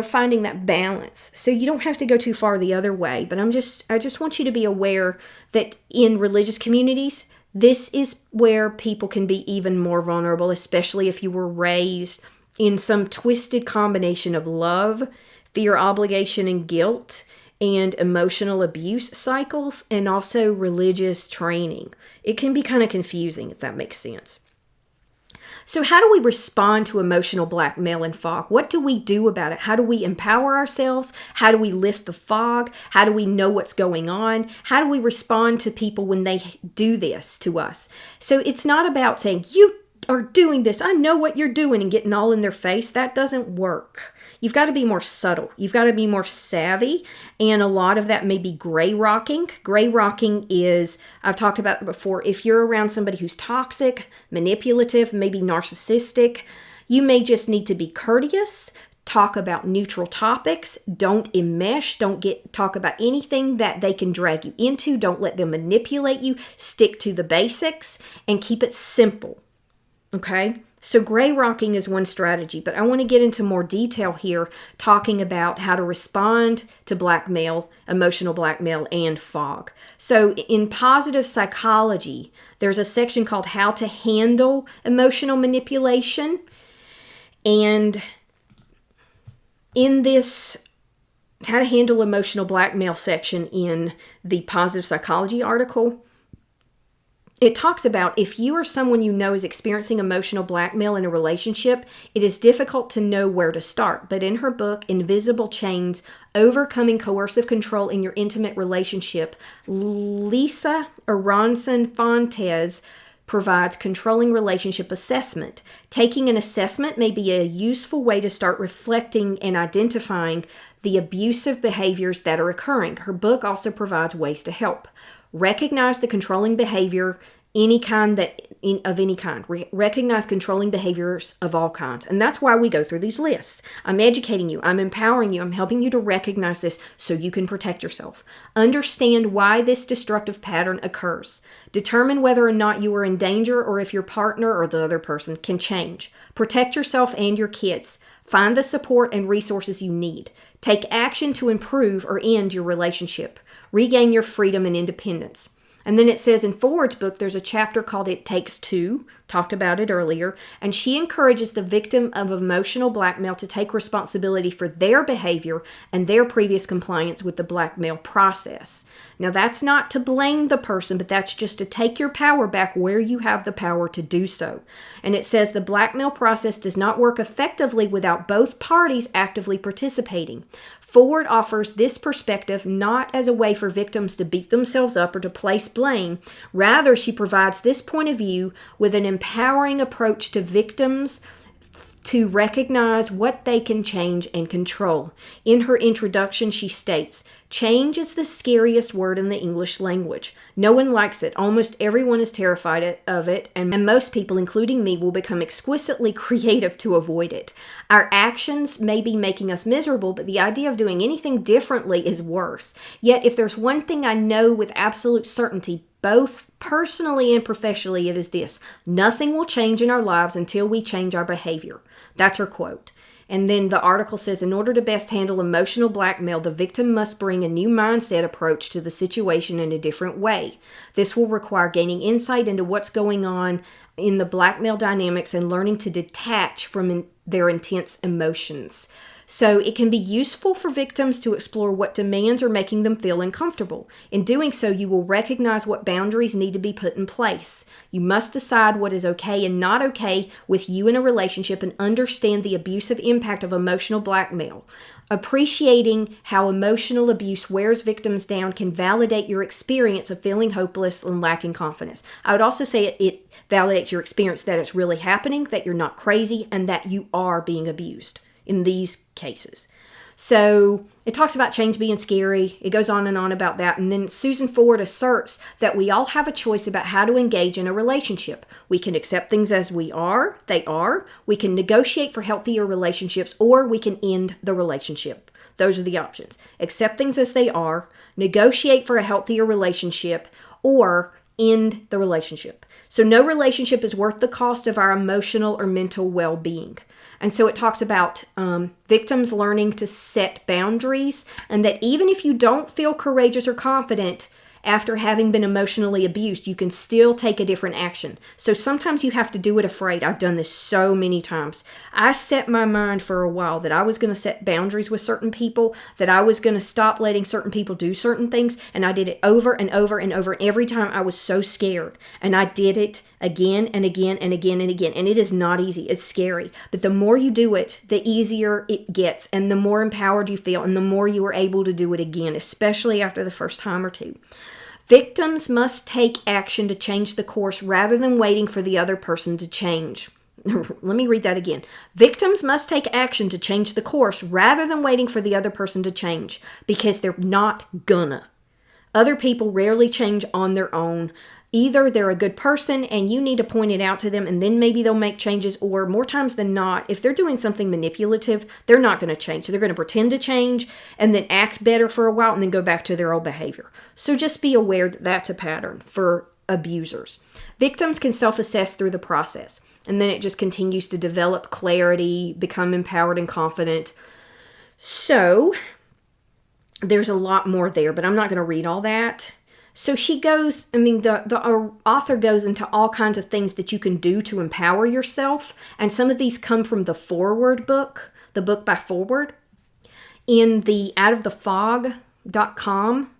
finding that balance. So you don't have to go too far the other way, but I just want you to be aware that in religious communities, this is where people can be even more vulnerable, especially if you were raised in some twisted combination of love, fear, obligation, and guilt, and emotional abuse cycles, and also religious training. It can be kind of confusing, if that makes sense. So how do we respond to emotional blackmail and fog? What do we do about it? How do we empower ourselves? How do we lift the fog? How do we know what's going on? How do we respond to people when they do this to us? So it's not about saying, you are doing this, I know what you're doing, and getting all in their face. That doesn't work. You've got to be more subtle. You've got to be more savvy. And a lot of that may be gray rocking. Gray rocking is, I've talked about it before, if you're around somebody who's toxic, manipulative, maybe narcissistic, you may just need to be courteous, talk about neutral topics, don't enmesh, talk about anything that they can drag you into, don't let them manipulate you, stick to the basics, and keep it simple. Okay? So gray rocking is one strategy, but I want to get into more detail here, talking about how to respond to blackmail, emotional blackmail, and F.O.G. So in positive psychology, there's a section called How to Handle Emotional Manipulation. And in this How to Handle Emotional Blackmail section in the positive psychology article, it talks about if you or someone you know is experiencing emotional blackmail in a relationship, it is difficult to know where to start. But in her book, Invisible Chains, Overcoming Coercive Control in Your Intimate Relationship, Lisa Aronson Fontes provides controlling relationship assessment. Taking an assessment may be a useful way to start reflecting and identifying the abusive behaviors that are occurring. Her book also provides ways to help. Recognize the controlling behavior of any kind. Recognize controlling behaviors of all kinds. And that's why we go through these lists. I'm educating you. I'm empowering you. I'm helping you to recognize this so you can protect yourself. Understand why this destructive pattern occurs. Determine whether or not you are in danger or if your partner or the other person can change. Protect yourself and your kids. Find the support and resources you need. Take action to improve or end your relationship. Regain your freedom and independence. And then it says in Ford's book, there's a chapter called It Takes Two, talked about it earlier, and she encourages the victim of emotional blackmail to take responsibility for their behavior and their previous compliance with the blackmail process. Now, that's not to blame the person, but that's just to take your power back where you have the power to do so. And it says the blackmail process does not work effectively without both parties actively participating. Ford offers this perspective not as a way for victims to beat themselves up or to place blame. Rather, she provides this point of view with an empowering approach to victims to recognize what they can change and control. In her introduction, she states, "Change is the scariest word in the English language. No one likes it. Almost everyone is terrified of it, and most people, including me, will become exquisitely creative to avoid it. Our actions may be making us miserable, but the idea of doing anything differently is worse. Yet, if there's one thing I know with absolute certainty, both personally and professionally, it is this: nothing will change in our lives until we change our behavior." That's her quote. And then the article says, in order to best handle emotional blackmail, the victim must bring a new mindset approach to the situation in a different way. This will require gaining insight into what's going on in the blackmail dynamics and learning to detach from their intense emotions. So it can be useful for victims to explore what demands are making them feel uncomfortable. In doing so, you will recognize what boundaries need to be put in place. You must decide what is okay and not okay with you in a relationship and understand the abusive impact of emotional blackmail. Appreciating how emotional abuse wears victims down can validate your experience of feeling hopeless and lacking confidence. I would also say it validates your experience that it's really happening, that you're not crazy, and that you are being abused in these cases. So it talks about change being scary. It goes on and on about that. And then Susan Ford asserts that we all have a choice about how to engage in a relationship. We can accept things as they are. We can negotiate for healthier relationships, or we can end the relationship. Those are the options. Accept things as they are, negotiate for a healthier relationship, or end the relationship. So no relationship is worth the cost of our emotional or mental well-being. And so it talks about victims learning to set boundaries, and that even if you don't feel courageous or confident after having been emotionally abused, you can still take a different action. So sometimes you have to do it afraid. I've done this so many times. I set my mind for a while that I was going to set boundaries with certain people, that I was going to stop letting certain people do certain things, and I did it over and over and over. Every time I was so scared, and I did it again and again and again and again. And it is not easy. It's scary. But the more you do it, the easier it gets, and the more empowered you feel, and the more you are able to do it again, especially after the first time or two. Victims must take action to change the course rather than waiting for the other person to change. Let me read that again. Victims must take action to change the course rather than waiting for the other person to change, because they're not gonna. Other people rarely change on their own. Either they're a good person and you need to point it out to them, and then maybe they'll make changes, or more times than not, if they're doing something manipulative, they're not going to change. So they're going to pretend to change and then act better for a while and then go back to their old behavior. So just be aware that that's a pattern for abusers. Victims can self-assess through the process, and then it just continues to develop clarity, become empowered and confident. So there's a lot more there, but I'm not going to read all that. So she goes, the author goes into all kinds of things that you can do to empower yourself. And some of these come from the Forward book, the book by Forward. In the outofthefog.com,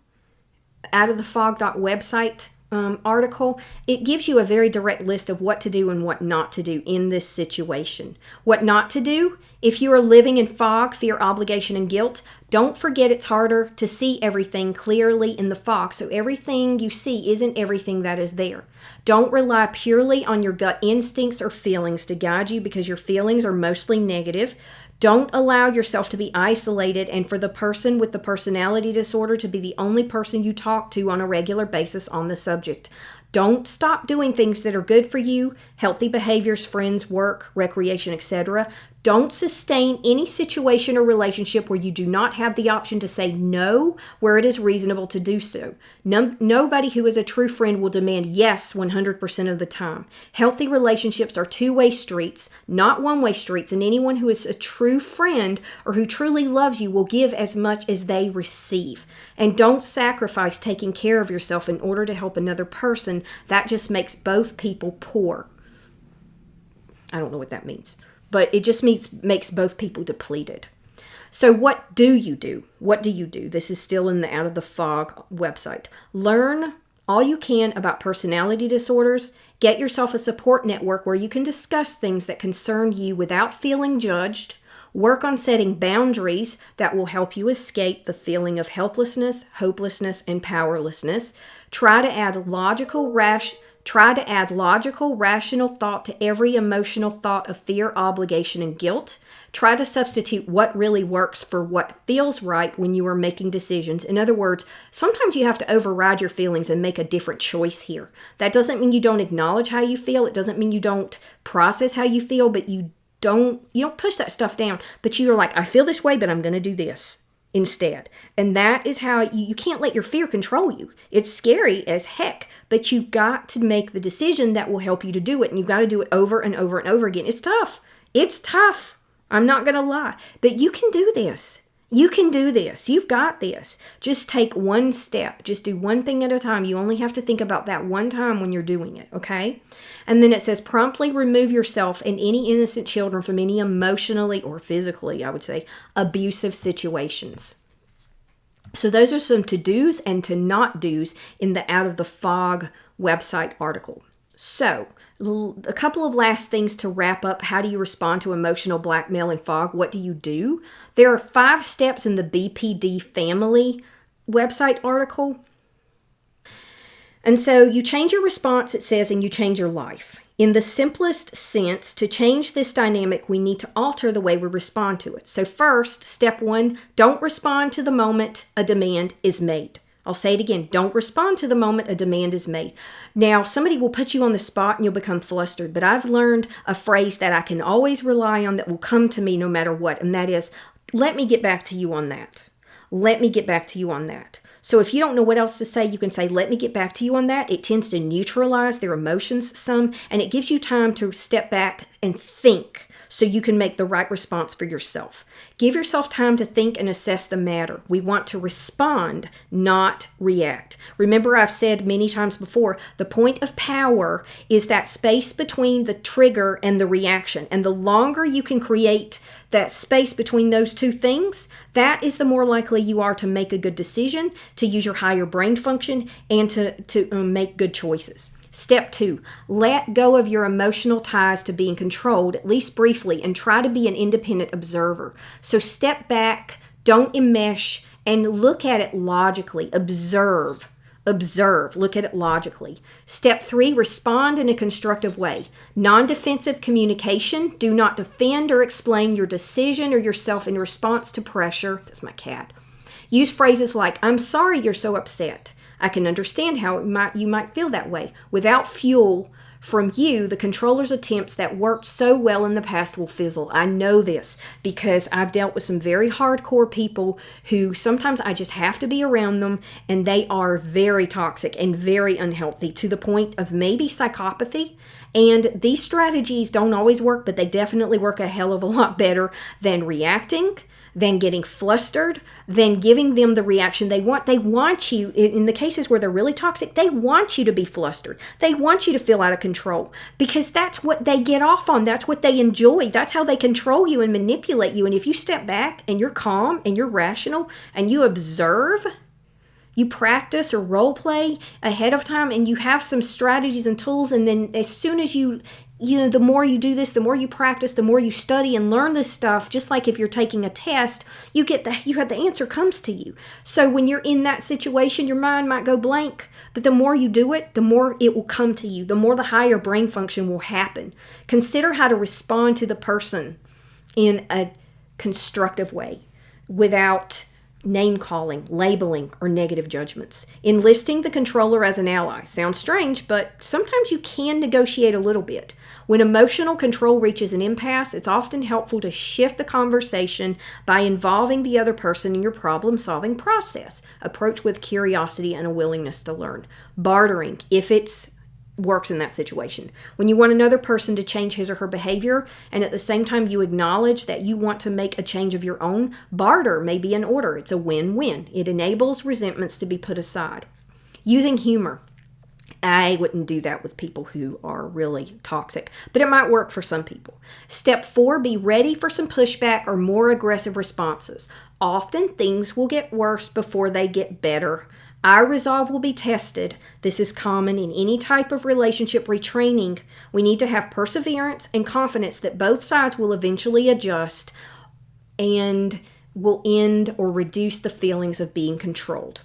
outofthefog.website article, it gives you a very direct list of what to do and what not to do in this situation. What not to do, if you are living in fog, fear, obligation, and guilt, don't forget it's harder to see everything clearly in the fog. So everything you see isn't everything that is there. Don't rely purely on your gut instincts or feelings to guide you because your feelings are mostly negative. Don't allow yourself to be isolated and for the person with the personality disorder to be the only person you talk to on a regular basis on the subject. Don't stop doing things that are good for you, healthy behaviors, friends, work, recreation, etc. Don't sustain any situation or relationship where you do not have the option to say no where it is reasonable to do so. Nobody who is a true friend will demand yes 100% of the time. Healthy relationships are two-way streets, not one-way streets, and anyone who is a true friend or who truly loves you will give as much as they receive. And don't sacrifice taking care of yourself in order to help another person. That just makes both people poor. I don't know what that means, but it just makes both people depleted. So what do you do? What do you do? This is still in the Out of the Fog website. Learn all you can about personality disorders. Get yourself a support network where you can discuss things that concern you without feeling judged. Work on setting boundaries that will help you escape the feeling of helplessness, hopelessness, and powerlessness. Try to add logical, rational thought to every emotional thought of fear, obligation, and guilt. Try to substitute what really works for what feels right when you are making decisions. In other words, sometimes you have to override your feelings and make a different choice here. That doesn't mean you don't acknowledge how you feel. It doesn't mean you don't process how you feel, but you don't push that stuff down. But you're like, I feel this way, but I'm going to do this instead. And that is how you can't let your fear control you. It's scary as heck, but you've got to make the decision that will help you to do it. And you've got to do it over and over and over again. It's tough. It's tough. I'm not going to lie, but you can do this. You can do this. You've got this. Just take one step. Just do one thing at a time. You only have to think about that one time when you're doing it, okay? And then it says, promptly remove yourself and any innocent children from any emotionally or physically, I would say, abusive situations. So those are some to-dos and to-not-dos in the Out of the Fog website article. So, a couple of last things to wrap up. How do you respond to emotional blackmail and fog? What do you do? There are 5 steps in the BPD family website article. And so you change your response, it says, and you change your life. In the simplest sense, to change this dynamic, we need to alter the way we respond to it. So first, step 1, don't respond to the moment a demand is made. I'll say it again. Don't respond to the moment a demand is made. Now, somebody will put you on the spot and you'll become flustered, but I've learned a phrase that I can always rely on that will come to me no matter what, and that is, let me get back to you on that. Let me get back to you on that. So if you don't know what else to say, you can say, let me get back to you on that. It tends to neutralize their emotions some, and it gives you time to step back and think so you can make the right response for yourself. Give yourself time to think and assess the matter. We want to respond, not react. Remember, I've said many times before, the point of power is that space between the trigger and the reaction. And the longer you can create that space between those two things, that is the more likely you are to make a good decision, to use your higher brain function, and to make good choices. Step 2, let go of your emotional ties to being controlled, at least briefly, and try to be an independent observer. So step back, don't enmesh, and look at it logically. Observe, look at it logically. Step 3, respond in a constructive way. Non-defensive communication, do not defend or explain your decision or yourself in response to pressure. That's my cat. Use phrases like, I'm sorry you're so upset. I can understand how you might feel that way, without fuel from you, the controller's attempts that worked so well in the past will fizzle. I know this because I've dealt with some very hardcore people who sometimes I just have to be around them, and they are very toxic and very unhealthy to the point of maybe psychopathy. And these strategies don't always work, but they definitely work a hell of a lot better than reacting, than getting flustered, than giving them the reaction they want. They want you, in the cases where they're really toxic, they want you to be flustered. They want you to feel out of control because that's what they get off on. That's what they enjoy. That's how they control you and manipulate you. And if you step back and you're calm and you're rational and you observe, you practice or role play ahead of time, and you have some strategies and tools, and then as soon as the more you do this, the more you practice, the more you study and learn this stuff, just like if you're taking a test, you have the answer comes to you. So when you're in that situation, your mind might go blank, but the more you do it, the more it will come to you, the more the higher brain function will happen. Consider how to respond to the person in a constructive way without name-calling, labeling, or negative judgments. Enlisting the controller as an ally. Sounds strange, but sometimes you can negotiate a little bit. When emotional control reaches an impasse, it's often helpful to shift the conversation by involving the other person in your problem-solving process. Approach with curiosity and a willingness to learn. Bartering, if it's works in that situation. When you want another person to change his or her behavior, and at the same time you acknowledge that you want to make a change of your own, barter may be in order. It's a win-win. It enables resentments to be put aside. Using humor. I wouldn't do that with people who are really toxic, but it might work for some people. Step 4, be ready for some pushback or more aggressive responses. Often things will get worse before they get better. Our resolve will be tested. This is common in any type of relationship retraining. We need to have perseverance and confidence that both sides will eventually adjust and will end or reduce the feelings of being controlled.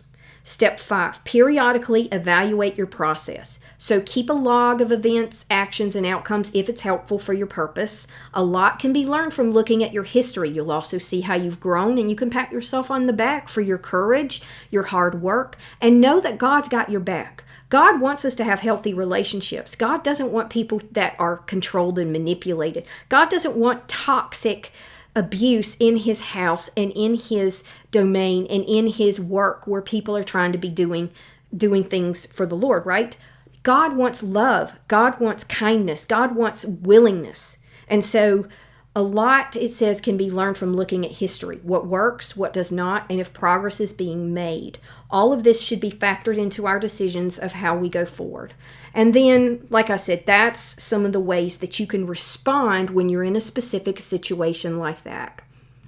Step 5, periodically evaluate your process. So keep a log of events, actions, and outcomes if it's helpful for your purpose. A lot can be learned from looking at your history. You'll also see how you've grown, and you can pat yourself on the back for your courage, your hard work, and know that God's got your back. God wants us to have healthy relationships. God doesn't want people that are controlled and manipulated. God doesn't want toxic abuse in his house and in his domain and in his work where people are trying to be doing things for the Lord, right? God wants love. God wants kindness. God wants willingness. And so a lot, it says, can be learned from looking at history. What works, what does not, and if progress is being made. All of this should be factored into our decisions of how we go forward. And then, like I said, that's some of the ways that you can respond when you're in a specific situation like that.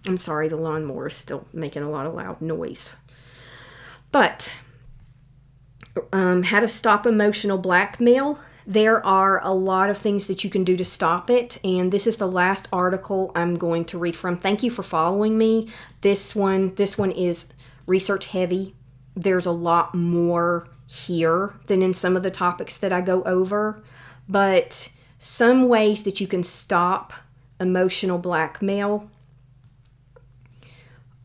I'm sorry, the lawnmower is still making a lot of loud noise. But how to stop emotional blackmail. There are a lot of things that you can do to stop it, and this is the last article I'm going to read from. Thank you for following me. This one is research heavy. There's a lot more here than in some of the topics that I go over, but some ways that you can stop emotional blackmail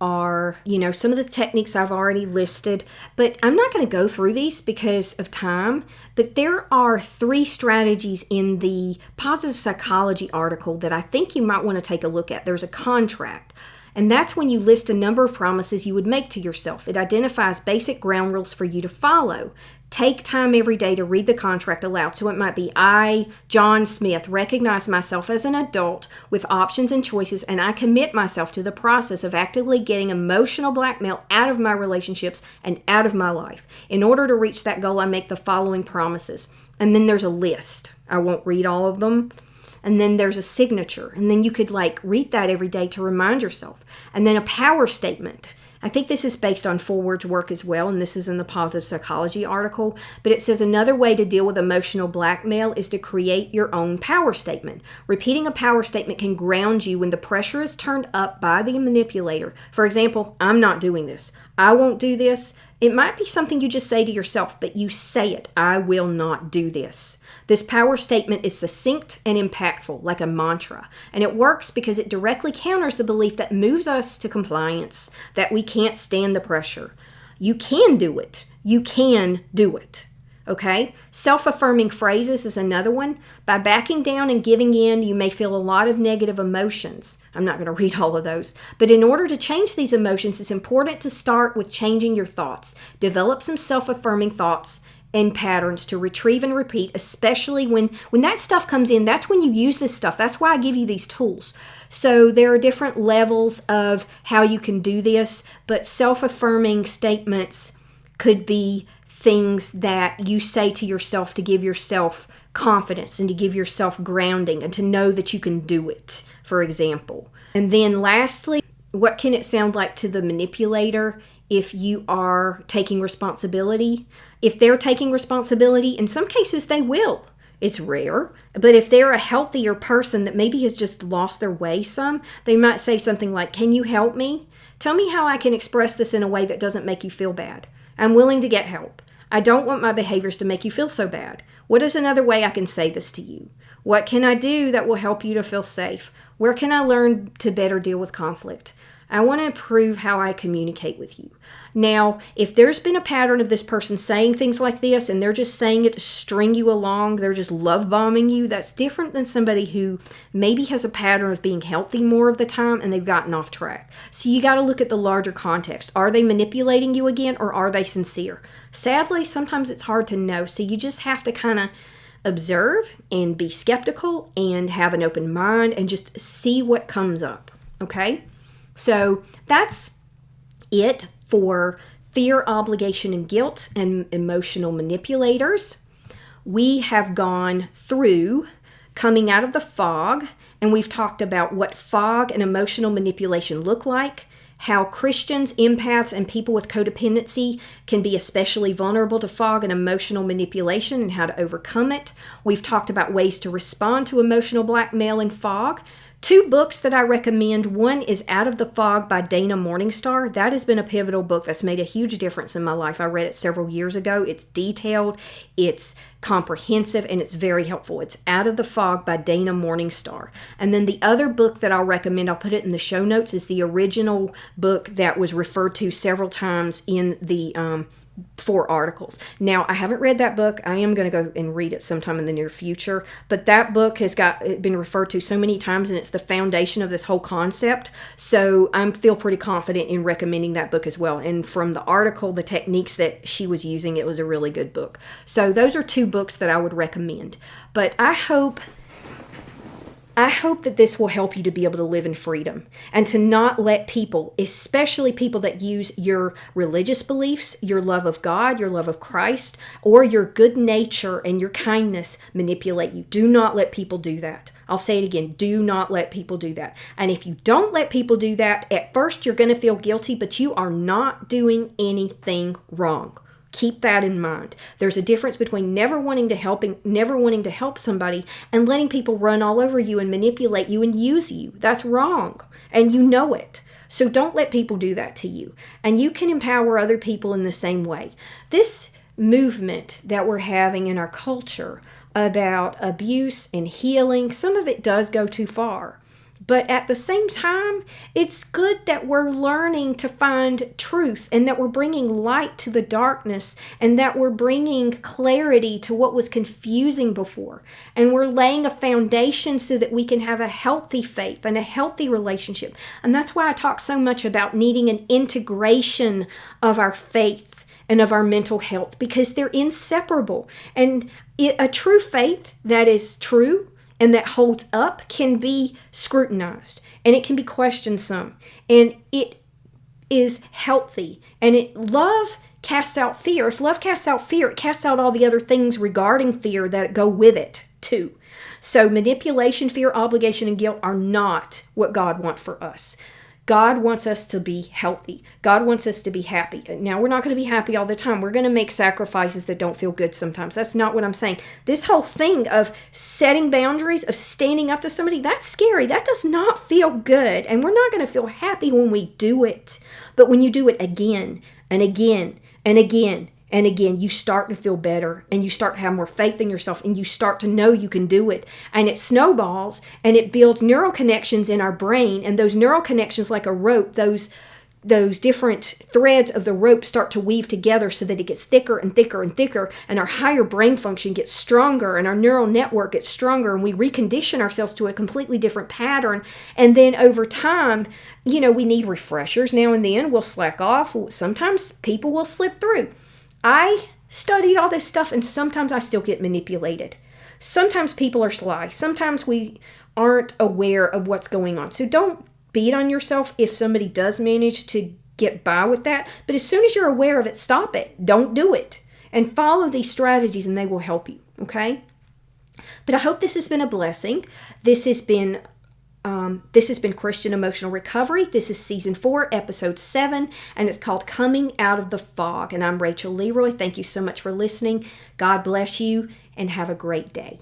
are, some of the techniques I've already listed, but I'm not going to go through these because of time, but there are 3 strategies in the positive psychology article that I think you might want to take a look at. There's a contract, and that's when you list a number of promises you would make to yourself. It identifies basic ground rules for you to follow. Take time every day to read the contract aloud. So it might be, I, John Smith, recognize myself as an adult with options and choices, and I commit myself to the process of actively getting emotional blackmail out of my relationships and out of my life. In order to reach that goal, I make the following promises. And then there's a list. I won't read all of them. And then there's a signature. And then you could read that every day to remind yourself. And then a power statement. I think this is based on Forward's work as well, and this is in the Positive Psychology article, but it says another way to deal with emotional blackmail is to create your own power statement. Repeating a power statement can ground you when the pressure is turned up by the manipulator. For example, I'm not doing this. I won't do this. It might be something you just say to yourself, but you say it. I will not do this. This power statement is succinct and impactful, like a mantra, and it works because it directly counters the belief that moves us to compliance, that we can't stand the pressure. You can do it. You can do it. Okay? Self-affirming phrases is another one. By backing down and giving in, you may feel a lot of negative emotions. I'm not going to read all of those. But in order to change these emotions, it's important to start with changing your thoughts. Develop some self-affirming thoughts and patterns to retrieve and repeat, especially when that stuff comes in. That's when you use this stuff. That's why I give you these tools. So there are different levels of how you can do this, but self-affirming statements could be things that you say to yourself to give yourself confidence and to give yourself grounding and to know that you can do it, for example. And then lastly, what can it sound like to the manipulator if you are taking responsibility? If they're taking responsibility, in some cases they will. It's rare, but if they're a healthier person that maybe has just lost their way some, they might say something like, "Can you help me? Tell me how I can express this in a way that doesn't make you feel bad. I'm willing to get help. I don't want my behaviors to make you feel so bad. What is another way I can say this to you? What can I do that will help you to feel safe? Where can I learn to better deal with conflict? I want to improve how I communicate with you." Now, if there's been a pattern of this person saying things like this and they're just saying it to string you along, they're just love bombing you, that's different than somebody who maybe has a pattern of being healthy more of the time and they've gotten off track. So you got to look at the larger context. Are they manipulating you again, or are they sincere? Sadly, sometimes it's hard to know. So you just have to kind of observe and be skeptical and have an open mind and just see what comes up. Okay? So that's it for fear, obligation, and guilt and emotional manipulators. We have gone through coming out of the F.O.G, and we've talked about what F.O.G and emotional manipulation look like, how Christians, empaths, and people with codependency can be especially vulnerable to F.O.G and emotional manipulation and how to overcome it. We've talked about ways to respond to emotional blackmail and F.O.G. 2 books that I recommend. One is Out of the F.O.G by Dana Morningstar. That has been a pivotal book that's made a huge difference in my life. I read it several years ago. It's detailed, it's comprehensive, and it's very helpful. It's Out of the F.O.G by Dana Morningstar. And then the other book that I'll recommend, I'll put it in the show notes, is the original book that was referred to several times in the 4 articles. Now, I haven't read that book. I am going to go and read it sometime in the near future. But that book has been referred to so many times, and it's the foundation of this whole concept. So I feel pretty confident in recommending that book as well. And from the article, the techniques that she was using, it was a really good book. So those are 2 books that I would recommend. But I hope that this will help you to be able to live in freedom and to not let people, especially people that use your religious beliefs, your love of God, your love of Christ, or your good nature and your kindness manipulate you. Do not let people do that. I'll say it again. Do not let people do that. And if you don't let people do that, at first you're going to feel guilty, but you are not doing anything wrong. Keep that in mind. There's a difference between never wanting to help somebody and letting people run all over you and manipulate you and use you. That's wrong, and you know it. So don't let people do that to you. And you can empower other people in the same way. This movement that we're having in our culture about abuse and healing, some of it does go too far. But at the same time, it's good that we're learning to find truth and that we're bringing light to the darkness and that we're bringing clarity to what was confusing before. And we're laying a foundation so that we can have a healthy faith and a healthy relationship. And that's why I talk so much about needing an integration of our faith and of our mental health, because they're inseparable. And a true faith that is true and that holds up can be scrutinized and it can be questioned some. And it is healthy. And love casts out fear. If love casts out fear, it casts out all the other things regarding fear that go with it too. So manipulation, fear, obligation, and guilt are not what God wants for us. God wants us to be healthy. God wants us to be happy. Now, we're not going to be happy all the time. We're going to make sacrifices that don't feel good sometimes. That's not what I'm saying. This whole thing of setting boundaries, of standing up to somebody, that's scary. That does not feel good. And we're not going to feel happy when we do it. But when you do it again and again and again and again, you start to feel better and you start to have more faith in yourself and you start to know you can do it. And it snowballs and it builds neural connections in our brain. And those neural connections, like a rope, those different threads of the rope start to weave together so that it gets thicker and thicker and thicker, and our higher brain function gets stronger and our neural network gets stronger, and we recondition ourselves to a completely different pattern. And then over time, we need refreshers now and then. We'll slack off. Sometimes people will slip through. I studied all this stuff, and sometimes I still get manipulated. Sometimes people are sly. Sometimes we aren't aware of what's going on. So don't beat on yourself if somebody does manage to get by with that. But as soon as you're aware of it, stop it. Don't do it. And follow these strategies, and they will help you. Okay? But I hope this has been a blessing. This has been Christian Emotional Recovery. This is Season 4, Episode 7, and it's called Coming Out of the Fog. And I'm Rachel Leroy. Thank you so much for listening. God bless you, and have a great day.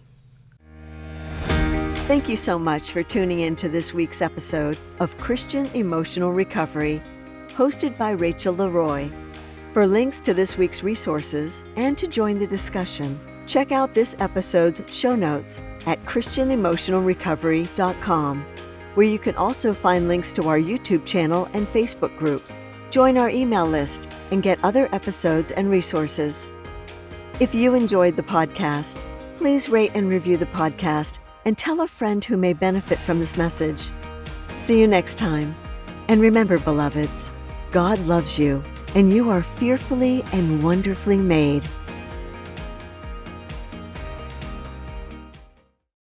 Thank you so much for tuning in to this week's episode of Christian Emotional Recovery, hosted by Rachel Leroy. For links to this week's resources and to join the discussion, check out this episode's show notes at christianemotionalrecovery.com, where you can also find links to our YouTube channel and Facebook group. Join our email list and get other episodes and resources. If you enjoyed the podcast, please rate and review the podcast and tell a friend who may benefit from this message. See you next time. And remember, beloveds, God loves you, and you are fearfully and wonderfully made.